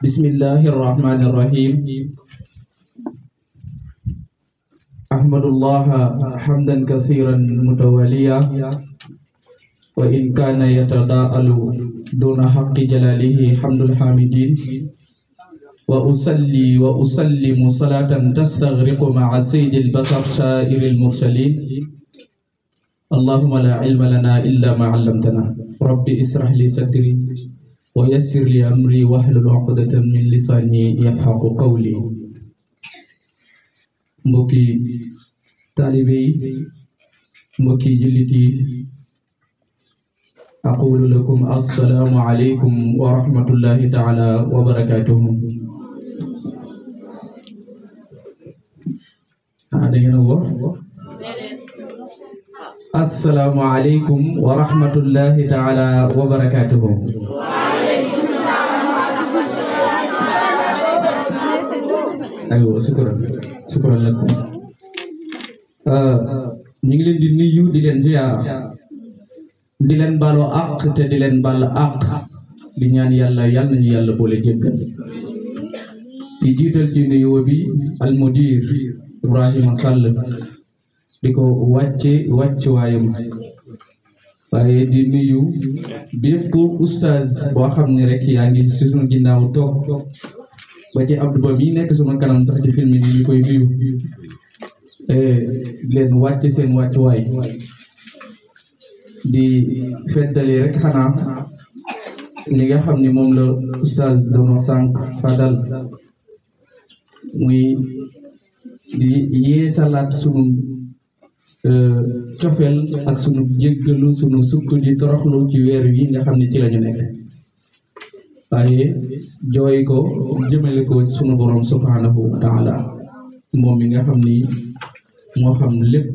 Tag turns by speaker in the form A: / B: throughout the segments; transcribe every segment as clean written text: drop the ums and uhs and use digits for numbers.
A: بسم الله الرحمن الرحيم أحمد الله حمدا كثيرا متواليا وإن كان يتضاءل دون حق جلاله حمد الحامدين وأصلي وأسلم صلاة تستغرق مع سيد البشر سائر المرسلين اللهم لا علم لنا إلا ما علمتنا ربي اسرح لي صدري ويسر لي أمري واحلل عقدة من لساني يفقهوا قولي mbokki taalibe yi mbokki jullit yi aqulu lakum assalaamu aleykum wa rahmatullahi taala wa barakatuhu da ngeen a wax assalaamu aleykum wa rahmatullahi taala wa barakatuhu aywa shukran lakum ñu ngi leen di nuyu di leen ziar di leen balo ak te di leen bal ak di ñaan yàlla nañu yàlla boole jéggal di jiital ci nuyu bi al mudir Ibrahima Sall di ko wàcc waayam waaye di nuyu bépp oustaz boo xam ne rek yaa ngi ci sunu ginnaaw toog ba ci Abdou Ba mi nekk suma kanam sax di film ni ñu koy nuyu leen wàcc seen wàccuwaay di feddali rek xanaa li nga xam ni moom la oustaz doon wax sànq Fadal muy di yeesalaat sunu cofeel ak sunu jéggalu sunu sukk di toroxlu ci weer wi nga xam ne ci lañu nekk waaye jooy ko jëmale ko sunu borom subhanahu wa taala moom mi nga xam ni moo xam lépp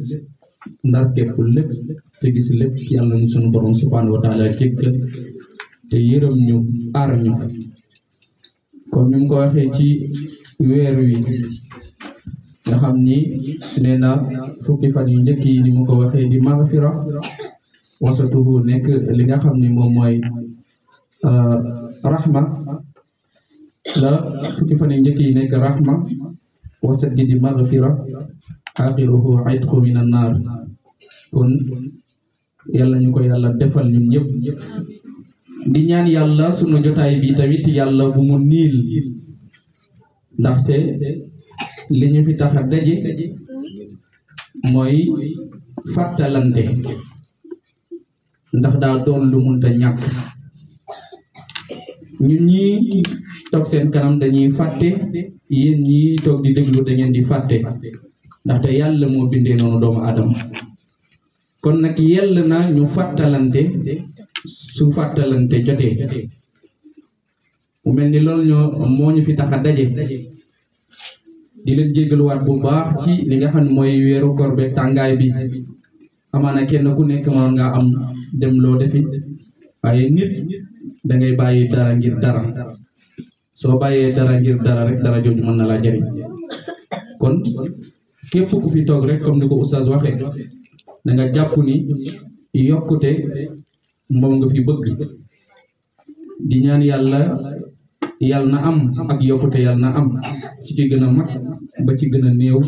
A: ndar képp lépp te gis lépp yàlla ñu sunu borom subhanahu wa taala jéggal te yërëm ñu aar ñu kon ni mu ko waxee ci weer wi nga xam ni nee na fukki fan yu njëkk yi ni mu ko waxee di maghfira wasatuhu nekk li nga xam ni moom mooy rahma la fukki fan yu njëkk yi nekk rahma wasat gi di maghfira axiruhu aytqu min an naar kon yàlla ñu ko yàlla defal ñun ñëpp di ñaan yàlla sunu jotaay bi tamit yàlla bu mu niil ndaxte li ñu fi tax a daje mooy fàttalante ndax daa doon lu munta ñàkk ñun ñi toog seen kanam dañuy fàtte yéen ñi toog di déglu da ngeen di fàtte ndaxte yàlla moo bindee noonu doomu aadama kon nag yell na ñu fàttalante su fàttalante jotee mu mel ni loolu moo ñu fi tax a daje di leen jéggaluwaat bu baax ci li nga xam ne mooy weeru koor beeg tàngaay bi amaana kenn ku nekk mënoon nga am dem loo defi waaye nit da ngay bàyyi dara ngir dara soo bàyyee dara ngir dara rek dara jooju mën na laa jëriñ kon képp ku fi toog rek comme ni ko oustaz waxee da nga jàpp ni yokkute moom nga fi bëgg di ñaan yàlla na am ak yokkute yàlla na am ci gën a mag ba ci gën a néew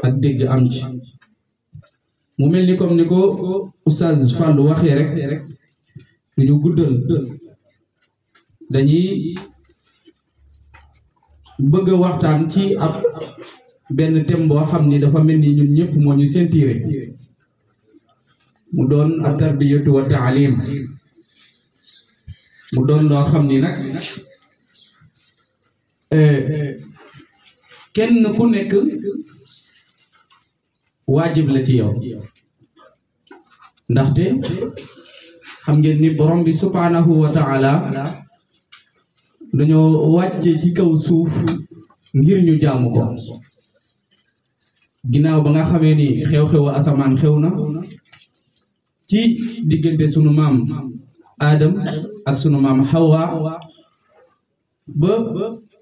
A: ak dégg am ci mu mel ni comme ni ko oustaz Fallou waxee rek du ñu guddal dañuy bëgg a waxtaan ci ab benn thème boo xam ni dafa mel ni ñun ñëpp moo ñu sentiré mu doon a tarbiyatu wa taalim mu doon loo xam ni nag kenn ku nekk waajib la ci yow ndaxte xam ngeen ni borom bi subhanahu wa taala dañoo wàcce ci kaw suuf ngir ñu jaamu ko ginnaaw ba nga xamee ni xew-xewu asamaan xew na ci diggante sunu maam Adam ak sunu maam Hawa ba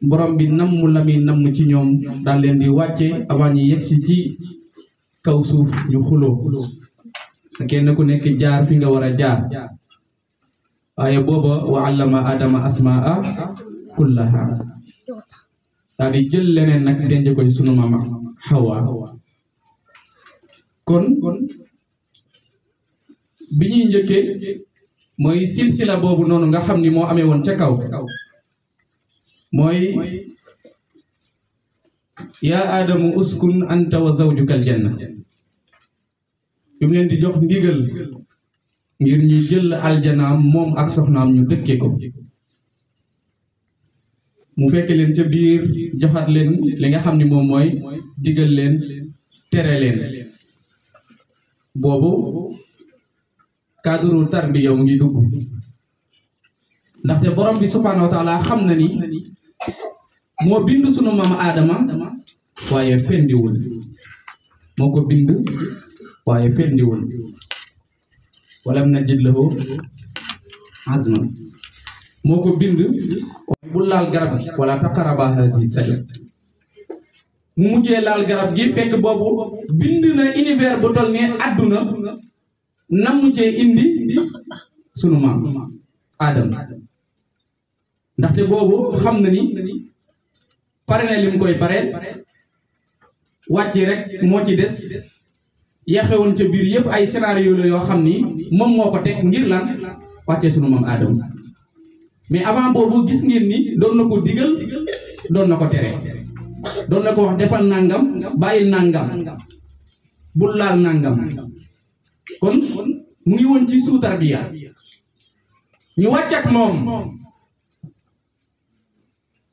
A: borom bi namm la muy namm ci ñoom daal leen di wàcce avant ñi yegsi ci kaw suuf ñu xuloo kenn ku nekk jaar fi nga war a jaar waaye booba wa allama adama asmaa kullaha daal di jël leneen nag denc ko ci sunu mama Hawa kon bi ñuy njëkkee mooy silsila boobu noonu nga xam ni moo amee woon ca kaw mooy yaa aadamu uskun anta wa zawjuka aljanna bi mu leen di jox ndigal ngir ñu jël aljanaam moom ak soxnaam ñu dëkkee ko mu fekk leen ca biir joxat leen li nga xam ni moom mooy digal leen tere leen boobu cadre tarbiya mu ngi dugg ndaxte borom bi subhanahu wa taala xam na ni moo bind sunu maam Adama waaye fendiwul moo ko bind waaye fendiwul walam najid lahu azman moo ko bind bu laal garab gi wala taqaraba hazihi sajara mu mujjee laal garab gi fekk boobu bind na univers bu toll ni àdduna namu cee indi sunu maam Adama ndaxte boobu xam na ni pare na lim koy pareel wàcc rek moo ci des yaxewoon ca biir yëpp ay scénario la yoo xam ni moom moo ko teg ngir lan wàccee sunu maam Adama mais avant boobu gis ngeen ni doon na ko digal doon na ko tere doon na ko wax defal nangam bàyyil nangam bul laal nangam kon mu ngi woon ci suu tarbiya ñu wàcc ak moom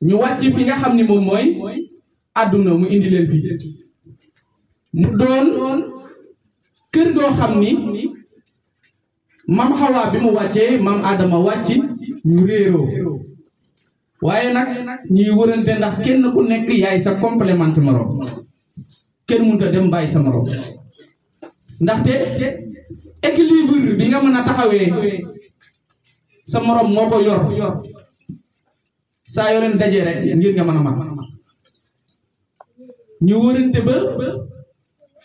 A: ñu wàcc fi nga xam ni moom mooy àdduna mu indi leen fi mu doon kër goo xam ni mam Hawa bi mu wàccee mam Adama wàcc ñu réeroo waaye nag ñuy wërante ndax kenn ku nekk yaay sa complément morom kenn mënut a dem bàyyi sa morom ndaxte équilibre bi nga mën a taxawee sa morom moo ko yor saa yoo leen dajee rek ngir nga mën a mat ñu wërante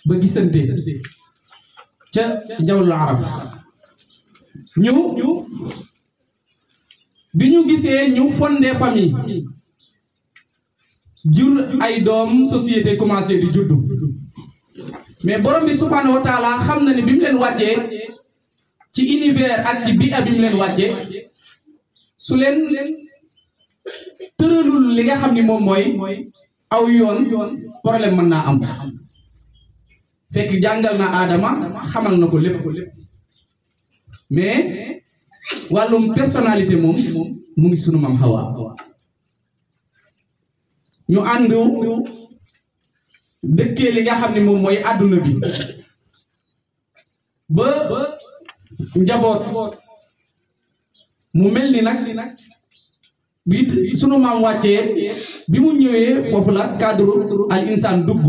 A: ba gisante ca jawlu arab ñu bi ñu gisee ñu fondé famille jur ay doom société commencé di juddu mais borom bi subhanahu wa taala xam na ni bi mu leen wàccee ci univers ak ci bi'a bi mu leen wàccee su leen tëralul li nga xam ni moom mooy aw yoon problème mën naa am fekk jàngal na Adama xamal na ko lépp mais wàllum personnalité moom mu ngi sunu maam Hawa ñu ànd dëkkee li nga xam ni moom mooy àdduna bi ba njaboot mu mel ni nag bi sunu maam wàccee bi mu ñëwee foofu la cadre al insaan dugg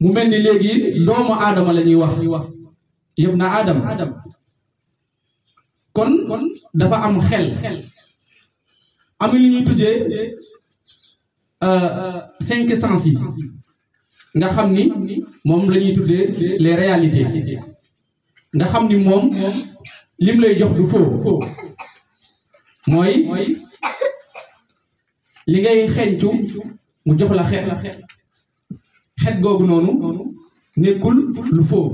A: mu mel ni léegi doomu aadama la ñuy wax yëpp na Adama kon dafa am xel am li ñuy tuddee 5 sens yi nga xam ni moom la ñuy tuddee les réalités nga xam ni moom lim lay jox du faux mooy li ngay xeeñcu mu jox la xet googu noonu nekkul lu faux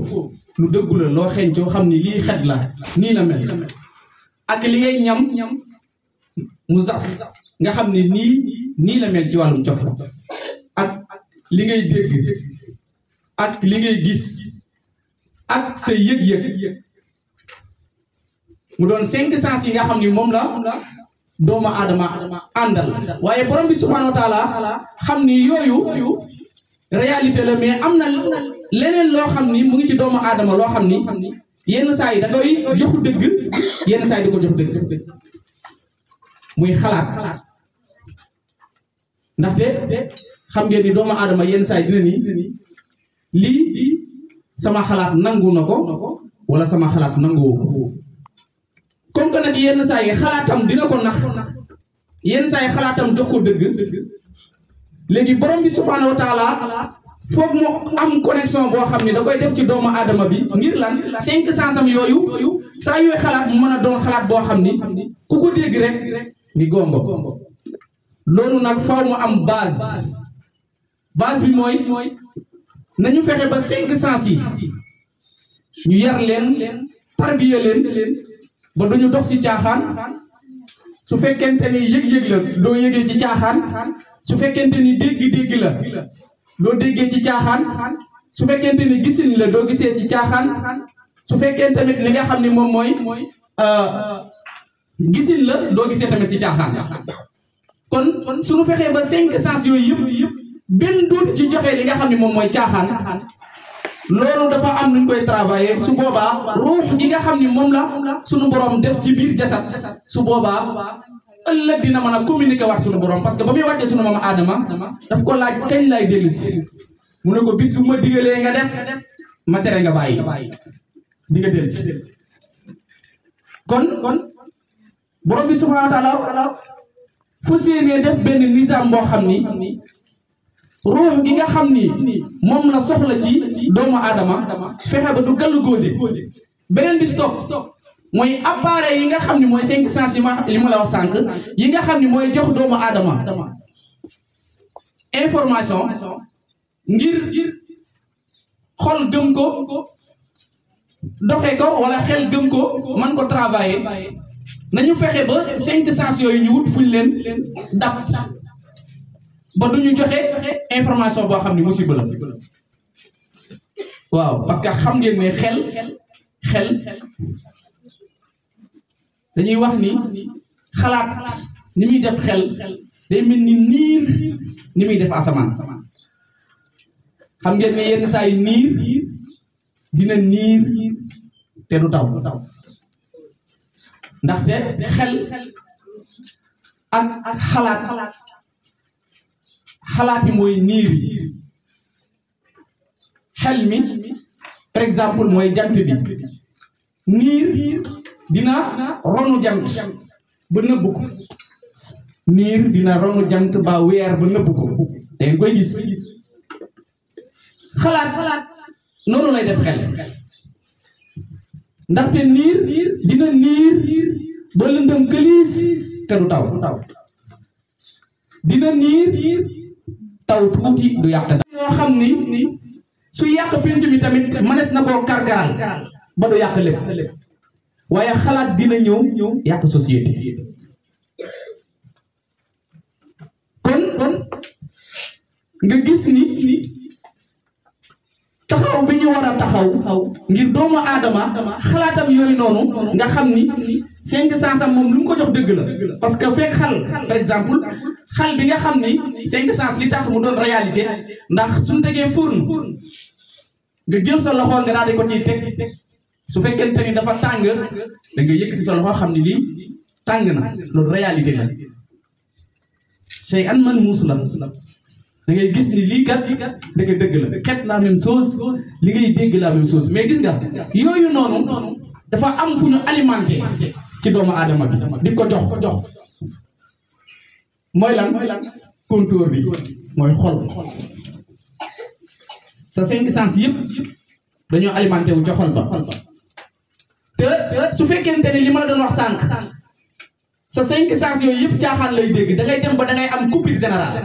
A: lu dëggu la loo xeeñcoo xam ni lii xet la nii la mel ak li ngay ñam mu saf nga xam ni nii la mel ci wàllum cof la ak li ngay dégg ak li ngay gis ak sa yëg-yëg mu doon 5 sens yi nga xam ni moom la doomu aadama àndal waaye borom bi subhanahu wa taala xam ni yooyu réalité la mais am na leneen loo xam ni mu ngi ci doomu aadama loo xam ni yenn saa yi da koy jox dëgg yenn saa yi di ko jox dëgg muy xalaat ndaxte xam ngeen ni doomu aadama yenn saa yi dina ni lii sama xalaat nangu na ko wala sama xalaat nanguwoo ko comme que nag yenn saa yi xalaatam dina ko nax yenn saa yi xalaatam jox ko dëgg léegi borom bi subhanahu wa taala foog mu am connexion boo xam ni da koy def ci doomu aadama bi ngir lan 5 sensam yooyu saa yooyu xalaat mu mën a doon xalaat boo xam ni ku ko dégg rek ni gongo loolu nag faaw mu am base bi mooy nañu fexe ba 5 sens yi ñu yar leen tarbiya leen ba duñu dox ci caaxaan su fekkente ni yëg-yëg la doo yëgee ci caaxaan su fekkente ni dégg-dégg la doo déggee ci caaxaan su fekkente ni gisin la doo gisee ci caaxaan su fekkee tamit li nga xam ni moom mooy gisin la doo gisee tamit ci caaxaan kon suñu fexee ba 5 sens yooyu yëpp benn doot ci joxe li nga xam ni moom mooy caaxaan loolu dafa am nuñ koy travailler su boobaa ruux gi nga xam ni moom la suñu borom def ci biir jasad su boobaa ëllëg dina mën a communiquer waat suñu borom parce que ba muy wàccee suñu maam Adama daf ko laaj kañ lay dellu si mu ne ko bis bu ma digalee nga def ma tere nga bàyyi di nga dellu si kon borom bi subhanahu wa taala fu séenee def benn nizaam boo xam ni ruux gi nga xam ni moom la soxla ci doomu aadama fexe ba du gàllu góose beneen bi stop mooy appareil yi nga xam ni mooy 5 sens li ma la wax sànq yi nga xam ni mooy jox doomu aadama information ngir xol gëm ko doxe ko wala xel gëm ko man ko travailler nañu fexe ba 5 sens yooyu ñu wut fuñ leen dab ba duñu joxe information boo xam ni musiba la waaw parce que xam ngeen ne xel dañuy wax ni xalaat ni muy def xel day mel ni niir ni muy def asamaan xam ngeen ne yenn saa yi niir dina niir te du taw ndaxte xel ak xalaat yi mooy niir yi xel mi par exemple mooy jant bi niir dina ronu jant ba nëbb ko niir dina ronu jant ba weer ba nëbb ko da ngeen koy gis xalaat noonu lay def xel ndaxte niir dina niir ba lëndëm këliis te du taw dina niir taw tuuti du yàq dara moo xam ni su yàq pénc mi tamit mënees na koo kargaral ba du yàq lépp waaye xalaat dina ñëw yàq société kon nga gis ni taxaw bi ñu war a taxaw ngir doomu aadama xalaatam yooyu noonu nga xam ni 5 sens am moom lu mu ko jox dëgg la parce que fekk xal par exemple xal bi nga xam ni 5 sens li tax mu doon réalité ndax suñu tegee fourne nga jël sa loxo nga daal di ko ciy teg su fekkente ni dafa tàng da nga yëkkati sa loxo xam ni lii tàng na loolu réalité la c'est an man muus la da ngay gis ni lii kat dëgg la xet la même chose li ngay dégg la même chose mais gis nga yooyu noonu dafa am fu ñu alimenté ci doomu aadama bi di ko jox mooy lan contour bi mooy xol sa 5 sens yëpp dañoo alimenté wu ca xol ba te su fekkente ni li ma la doon wax sànq sa 5 sens yooyu yëpp caaxaan lay dégg da ngay dem ba da ngay am coupure générale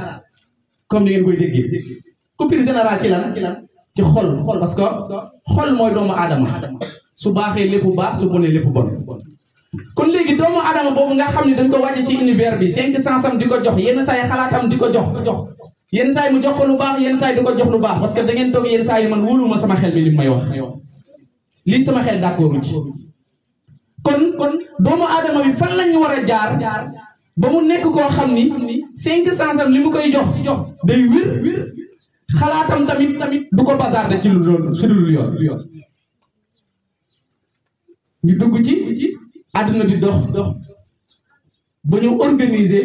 A: comme ni ngeen koy déggee coupure générale ci lan ci xol parce que xol mooy doomu aadama su baaxee lépp baax su bonee lépp bon kon léegi doomu aadama boobu nga xam ne dañ ko wàcce ci univers bi 5 sens am di ko jox yenn saa yi xalaatam di ko jox yenn saa yi mu jox ko lu baax yenn saa yi di ko jox lu baax parce que da ngeen toog yenn saa yi man wóoluma sama xel bi li may wax lii sama xel d'accordu ci kon doomu aadama bi fan lañu war a jaar ba mu nekk koo xam ni 5 sens am li mu koy jox day wér xalaatam tamit du ko bazarder ci lu doon su dul yoon ñu dugg ci àdduna di dox ba ñu organiser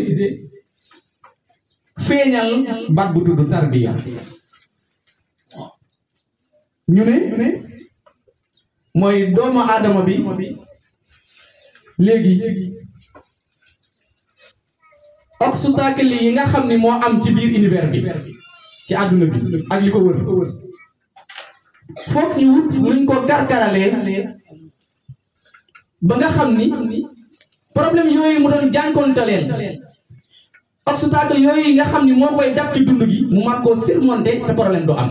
A: feeñal baat bu tudd tarbiya ñu ne mooy doomu aadama bi léegi obstacle yi nga xam ni moo am ci biir univers bi ci àdduna bi ak li ko wër foog ñu wut luñ ko gargaralee ba nga xam ni problème yooyu mu doon jànkoontaleel obstacle yooyu nga xam ni moo koy dab ci dund gi mu mag koo surmonter te problème doo am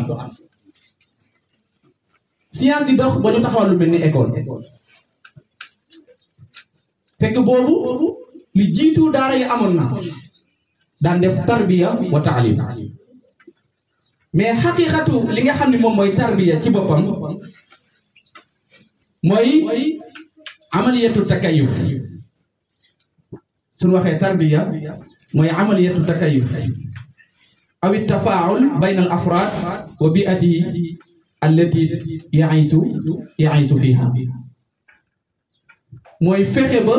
A: science di dox ba ñu taxawal lu mel ni école fekk boobu li jiitu daara yi amoon na daan def tarbiya wa taalim mais xaqiqatu li nga xam ne moom mooy tarbiya ci boppam mooy amaliyatu takayuf suñu waxee tarbiya mooy amaliyatu takayuf aw tafaul bayna al afrad wa bi'atihi allati ya'isu fiha mooy fexe ba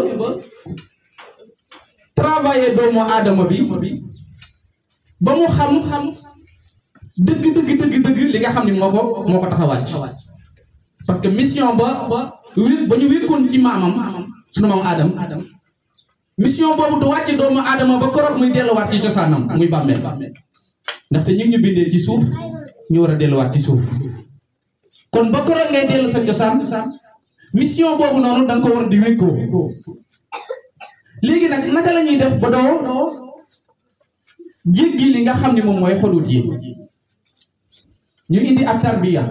A: travailler doomu aadama bi ba mu xam dëgg li nga xam ni moo ko tax a wàcc parce que mission ba ñu wékkoon ci maamam sunu maam Adam mission boobu du wàcce doomu aadama ba koroog muy delluwaat ci cosaanam muy bàmmeel ndaxte ñu ngi ñu bindee ci suuf ñu war a delluwaat ci suuf kon ba koroog ngay dellu sa cosaan mission boobu noonu da nga ko war di wékkoo léegi nag naka la ñuy def ba doo jéggi li nga xam ni moom mooy xolut yi ñu indi ab tarbiya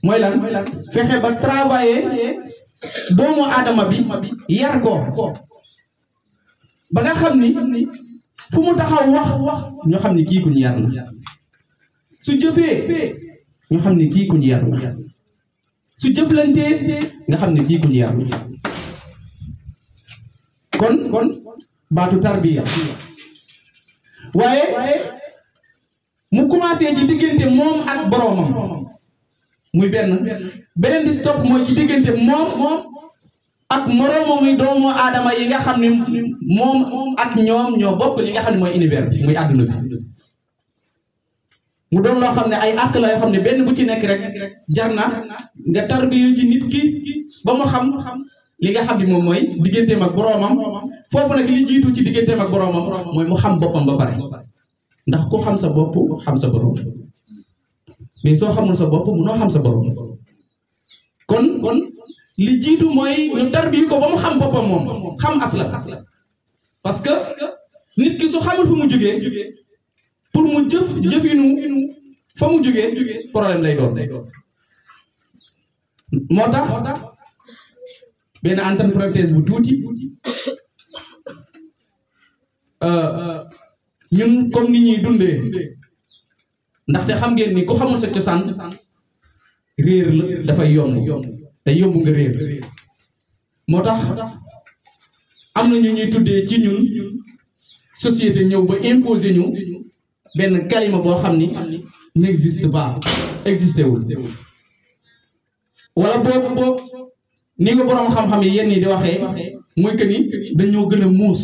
A: mooy lan fexe ba travailler doomu aadama bi yar ko ba nga xam ni fu mu taxaw wax ñu xam ni kii ku ñu yar la su jëfee ñu xam ni kii ku ñu yar la su jëflantee nga xam ni kii ku ñu yar la kon baatu tarbiya waaye mu commencé ci diggante moom ak boroomam muy beneen di stop mooy ci diggante moom ak moroomam muy doomu aadama yi nga xam ne moom ak ñoom ñoo bokk li nga xam ne mooy univers bi muy àdduna bi mu doon loo xam ne ay àq la yoo xam ne benn bu ci nekk rek jar na nga tarbiya ci nit ki ba mu xam li nga xam ne moom mooy digganteem ak boroomam foofu nag li jiitu ci digganteem ak boroomam mooy mu xam boppam ba pare ndax ku xam sa bopp xam sa boroom mais soo xamul sa bopp munoo xam sa boroom kon li jiitu mooy ñu tarbiya ko ba mu xam boppam moom xam asla parce que nit ki su xamul fu mu jógee pour mu jëfinu fa mu jógee problème lay doon moo tax benn entre parenthèse bu tuuti ñun comme ni ñuy dundee ndaxte xam ngeen ni ku xamul sa cosaan réer la dafay yomb day yomb nga réer moo tax am na ñu ñuy tuddee ci ñun société ñëw ba imposer ñu benn kalima boo xam ni n'existe pas existé wul wala boobu ni ko boroom xam-xam yi yenn yi di waxee mooy que ni dañoo gën a muus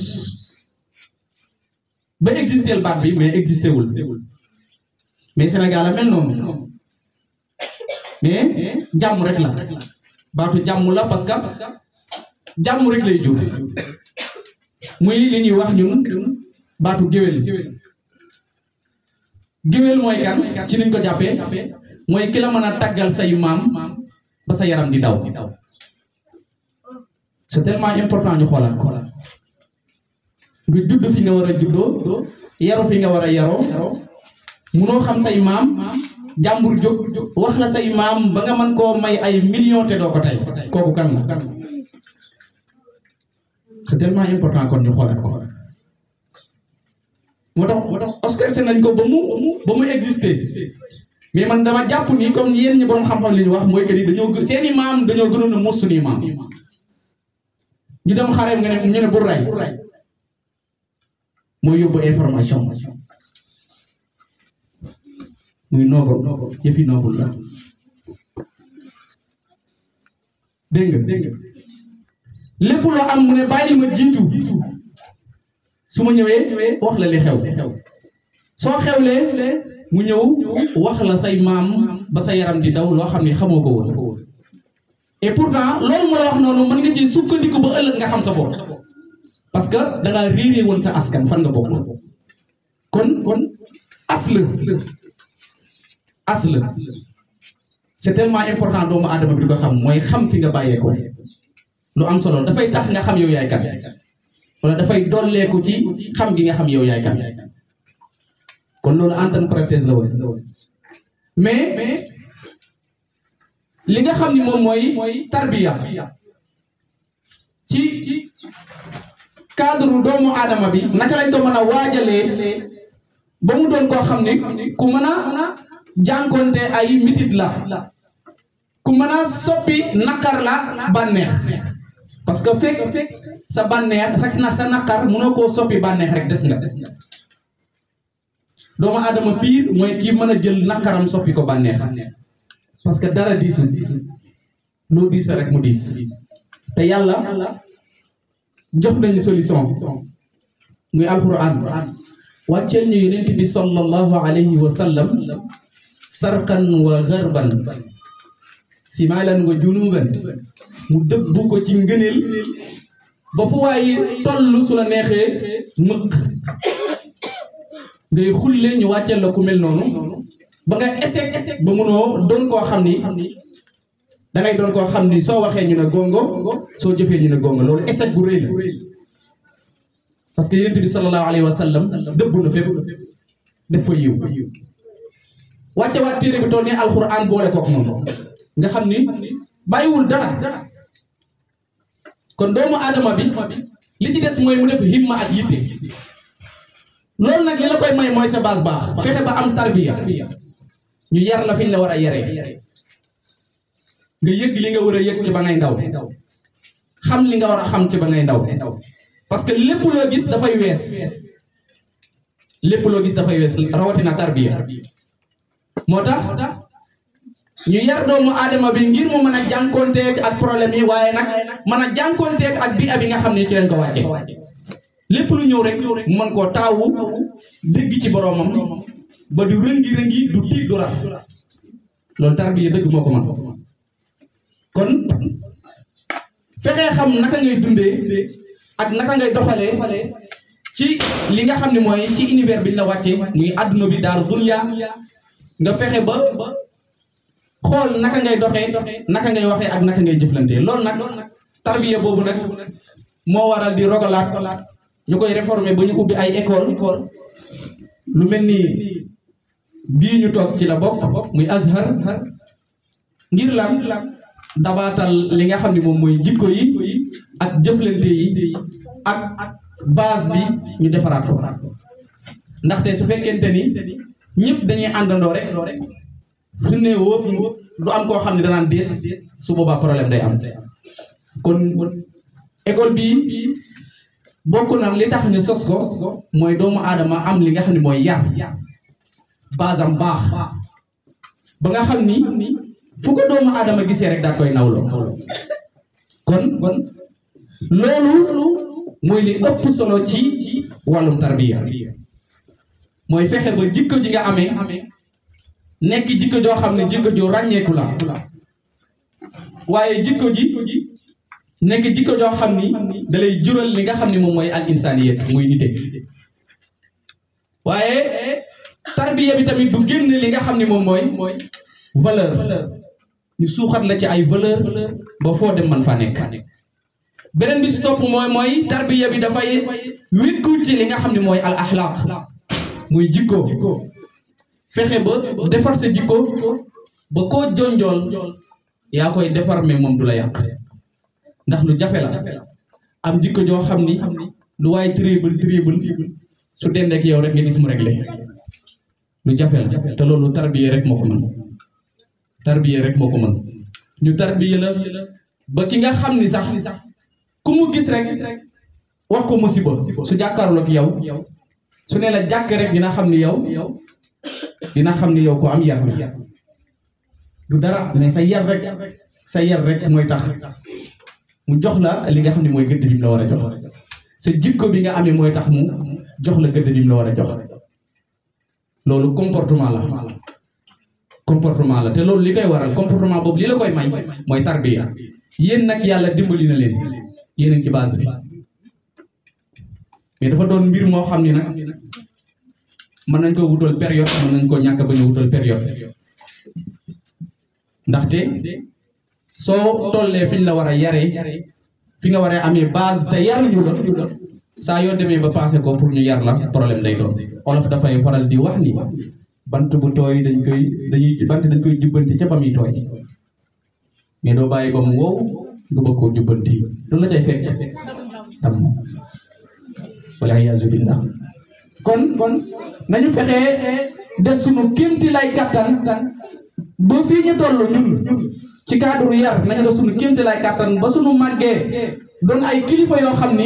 A: ba existé baat bi mais existé wul mais Sénégal a mel noonu mais jàmm rek la baatu jàmm la parce que jàmm rek lay jur muy li ñuy wax ñun baatu géwél mooy kan ci niñ ko jàppee mooy ki la mën a tàggal say maam ba sa yaram di daw c'est tellement important ñu xoolaat ko nga judd fi nga war a juddoo yaru fi nga war a yaroo munoo xam say maam jàmbur jóg wax la say maam ba nga mën koo may ay millions te doo ko tey kooku kan la c'est tellement important kon ñu xoolaat ko moo tax Oscar seen nañ ko ba mu exister mais man dama jàpp ni comme yéen ñi borom xam-xam li ñu wax mooy que ni seeni maam dañoo gënoon a mos suñuy maam ñu dem xareem nga ne ñu ne bu ray mooy yóbbu information muy noble yëfi noble la dégg nga lépp loo am mu ne bàyyi ma jiitu su ma ñëwee wax la li xew soo xewlee mu ñëw wax la say maam ba sa yaram di daw loo xam ne xamoo ko woon et pourtant loolu ma la wax noonu mën nga ci sukkandiku ba ëllëg nga xam sa bopp parce que da ngaa réeree woon sa askan fan nga bokk kon as la asl c'est tellement important doomu aadama bi di ko xam mooy xam fi nga bàyyeekoo lu am solo dafay tax nga xam yow yaay kan wala dafay dolleeku ci xam gi nga xam yow yaay kan kon loolu entre parenthèse la woon mais li nga xam ni moom mooy tarbiya ci cadre doomu aadama bi naka lañ ko mën a waajalee ba mu doon koo xam ni ku mën a jànkonte ay mitit la ku mën a soppi naqar la bànneex parce que fekk sa bànneex sa naqar mënoo koo soppi bànneex rek des nga doomu aadama piir mooy kii mën a jël naqaram soppi ko bànneex parce que dara diisul loo diis rek mu diis te yàlla jox nañu solution muy alquran wàcceel ñu yonent bi sallallahu alayhi wa sallam sarqan wa garban simalan wa junuban mu dëbb ko ci ngëneel ba fu waaye toll su la neexee mëq ngay xulle ñu wàcceel la ku mel noonu ba nga échec ba munoo doon koo xam ni dangay doon koo xam ni soo waxee ñu ne gongo soo jëfee ñu ne gongo loolu échec bu rëy la parce que yonent bi sallallahu alayhi wa sallam dëbb na fépp def fa yiw wàcce waat téere bi toll ni alxuraan boole kook noonu nga xam ni bàyyiwul dara kon doomu aadama bi li ci des mooy mu def himma ak yitte loolu nag li la koy may mooy sa base baax fexe ba am tarbiya ñu yar la fi ñu la war a yaree nga yëg li nga war a yëg ci ba ngay ndaw xam li nga war a xam ci ba ngay ndaw parce que lépp loo gis dafay wees rawatina tarbiya moo tax ñu yar doomu aadama bi ngir mu mën a jànkonteeg ak problème yi waaye nag mën a jànkonteeg ak bi abi nga xam ne ci lañ ko wàcce lépp lu ñëw rek mu mën koo taawu dégg ci boroomam ba du rëngi du tiit du raf loolu tarbiya dëgg moo ko mën kon fexee xam naka ngay dundee ak naka ngay doxalee ci li nga xam ne mooy ci univers bi ñu la wàcce muy àdduna bi daaru dunya nga fexe ba xool naka ngay doxee naka ngay waxee ak naka ngay jëflante loolu nag tarbiya boobu nag moo waral di rogalaat ñu koy réformer ba ñu ubbi ay école lu mel ni bii ñu toog ci la bokk muy Azhar ngir lan dabaatal li nga xam ne moom mooy jikko yi ak jëflante yi ak base bi ñu defaraat ko ndaxte su fekkente ni ñëpp dañuy àndandoo rek su ne wóob du am koo xam ne danaan déet su boobaa problème day am kon école bii bokk na li tax ñu sos ko mooy doomu aadama am li nga xam ne mooy yar base am baax ba nga xam ni fu ko doomu aadama gisee rek daa koy nawloo kon loolu mooy li ëpp solo ci wàllum tarbiya mooy fexe ba jikko ji nga amee nekk jikko joo xam ne jikko joo ràññeeku la waaye jikko ji nekk jikko joo xam ni dalay jural li nga xam ne moom mooy al insaniyat muy nite waaye tarbiya bi tamit du génn li nga xam ne moom mooy valeur ñu suuxat la ci ay valeur ba foo dem man faa nekk beneen bi si topp mooy tarbiya bi dafay wékku ci li nga xam ne mooy al axlaaq muy jikko fexe ba defar sa jikko ba koo jonjool yaa koy defar mais moom du la yàq ndax lu jafe la am jikko joo xam ni lu waaye triable su dendeek yow rek nga gis mu réglé lu jafe la te loolu tarbiya rek moo ko mën ñu tarbiya la ba ki nga xam ni sax ku mu gis rek wax ko musiba su jàkkaarloo ak yow su ne la jàkk rek dina xam ni yow ko am yar du dara mais sa yar rek mooy tax mu jox la li nga xam ne mooy gëdd bi mu la war a jox sa jikko bi nga amee mooy tax mu jox la gëdd bi mu la war a jox loolu comportement la te loolu li koy waral comportement boobu li la koy may mooy tarbiya yéen nag yàlla dimbali na leen yéen ci base bi mais dafa doon mbir moo xam ni nag mën nañ ko wutal période mën nañ ko ñàkk ba ñu wutal période ndaxte soo tollee fi ñu la war a yaree fi nga war a amee base te yaruñu la saa yoo demee ba passé ko pour ñu yar la problème day doon. olof dafay faral di wax ni bant bu tooy dañ koy jubbanti ca ba muy tooy mais doo bàyyi ba mu wow nga bëgg koo jubbanti loolu la cay fekk am wala iyaazu billah kon nañu fexee des sunu kéemti lay kattan ba fii ñu toll ñun ci cadre yar nañu def sunu kéemti lay kattan ba sunu màggee doon ay kilifa yoo xam ni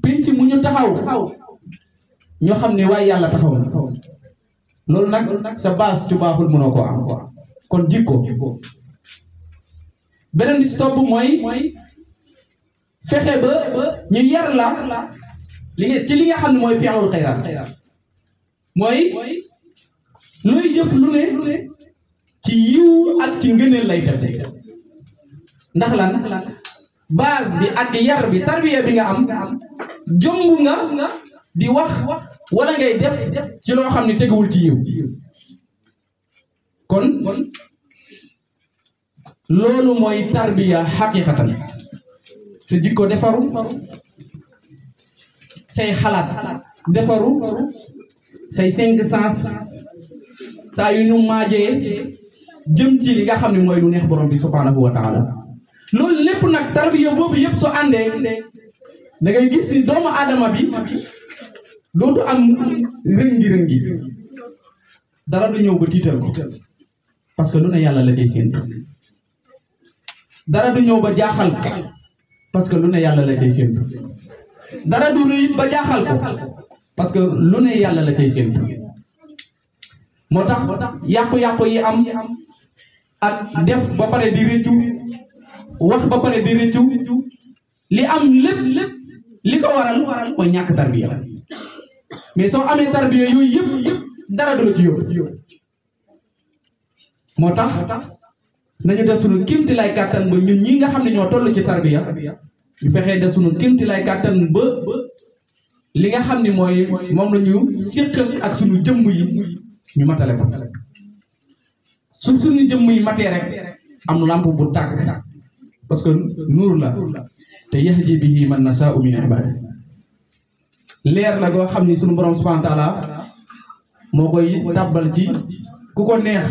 A: pinc mu ñu taxaw ñoo xam ne waaye yàlla taxaw na loolu nag sa base ci baaxul mënoo koo am kon jikko beneen bi si topp mooy fexe ba ñu yar la ci li nga xam ne mooy fi'lul xayraat mooy looy jëf lu ne ci yiw ak ci ngëneel lay teg ndax lan base bi ak yar bi tarbiya bi nga am jomb nga di wax wala ngay def ci loo xam ne teguwul ci yiw kon loolu mooy tarbiya xaqiqatan sa jikko defaru say xalaat defaru say cinq sens saa yu ñu maajee jëm ci li nga xam ne mooy lu neex borom bi subhanahu wa taala loolu lépp nag tarbiya boobu yëpp soo àndee da ngay gis ni doomu aadama bi dootu am rëngi dara du ñëw ba tiital ko parce que lu ne yàlla la cay séentu dara du ñëw ba jaaxal ko parce que lu ne yàlla la cay séentu dara du rëy ba jaaxal ko parce que lu ne yàlla la cay séentu moo tax yàqu-yàqu yi am ak def ba pare di rëccu wax ba pare di rëccu li am lépp li ko waral mooy ñàkk tarbiya mais soo amee tarbiya yooyu yëpp dara du la ci yóbbu moo tax nañu def sunu kéemti lay kàttan ba ñun ñi nga xam ne ñoo toll ci tarbiya ñu fexee def sunu kéemti lay kàttan ba li nga xam ne mooy moom la ñu séq ak sunu jëmm yi ñu matale ko suñu jëmm yi matee rek am lamp bu tàkk parce que nuur la te yahdi bihi man nashaa'u min ibaadihi leer la goo xam ni suñu borom subhaanahu wa taala moo koy tàbbal ci ku ko neex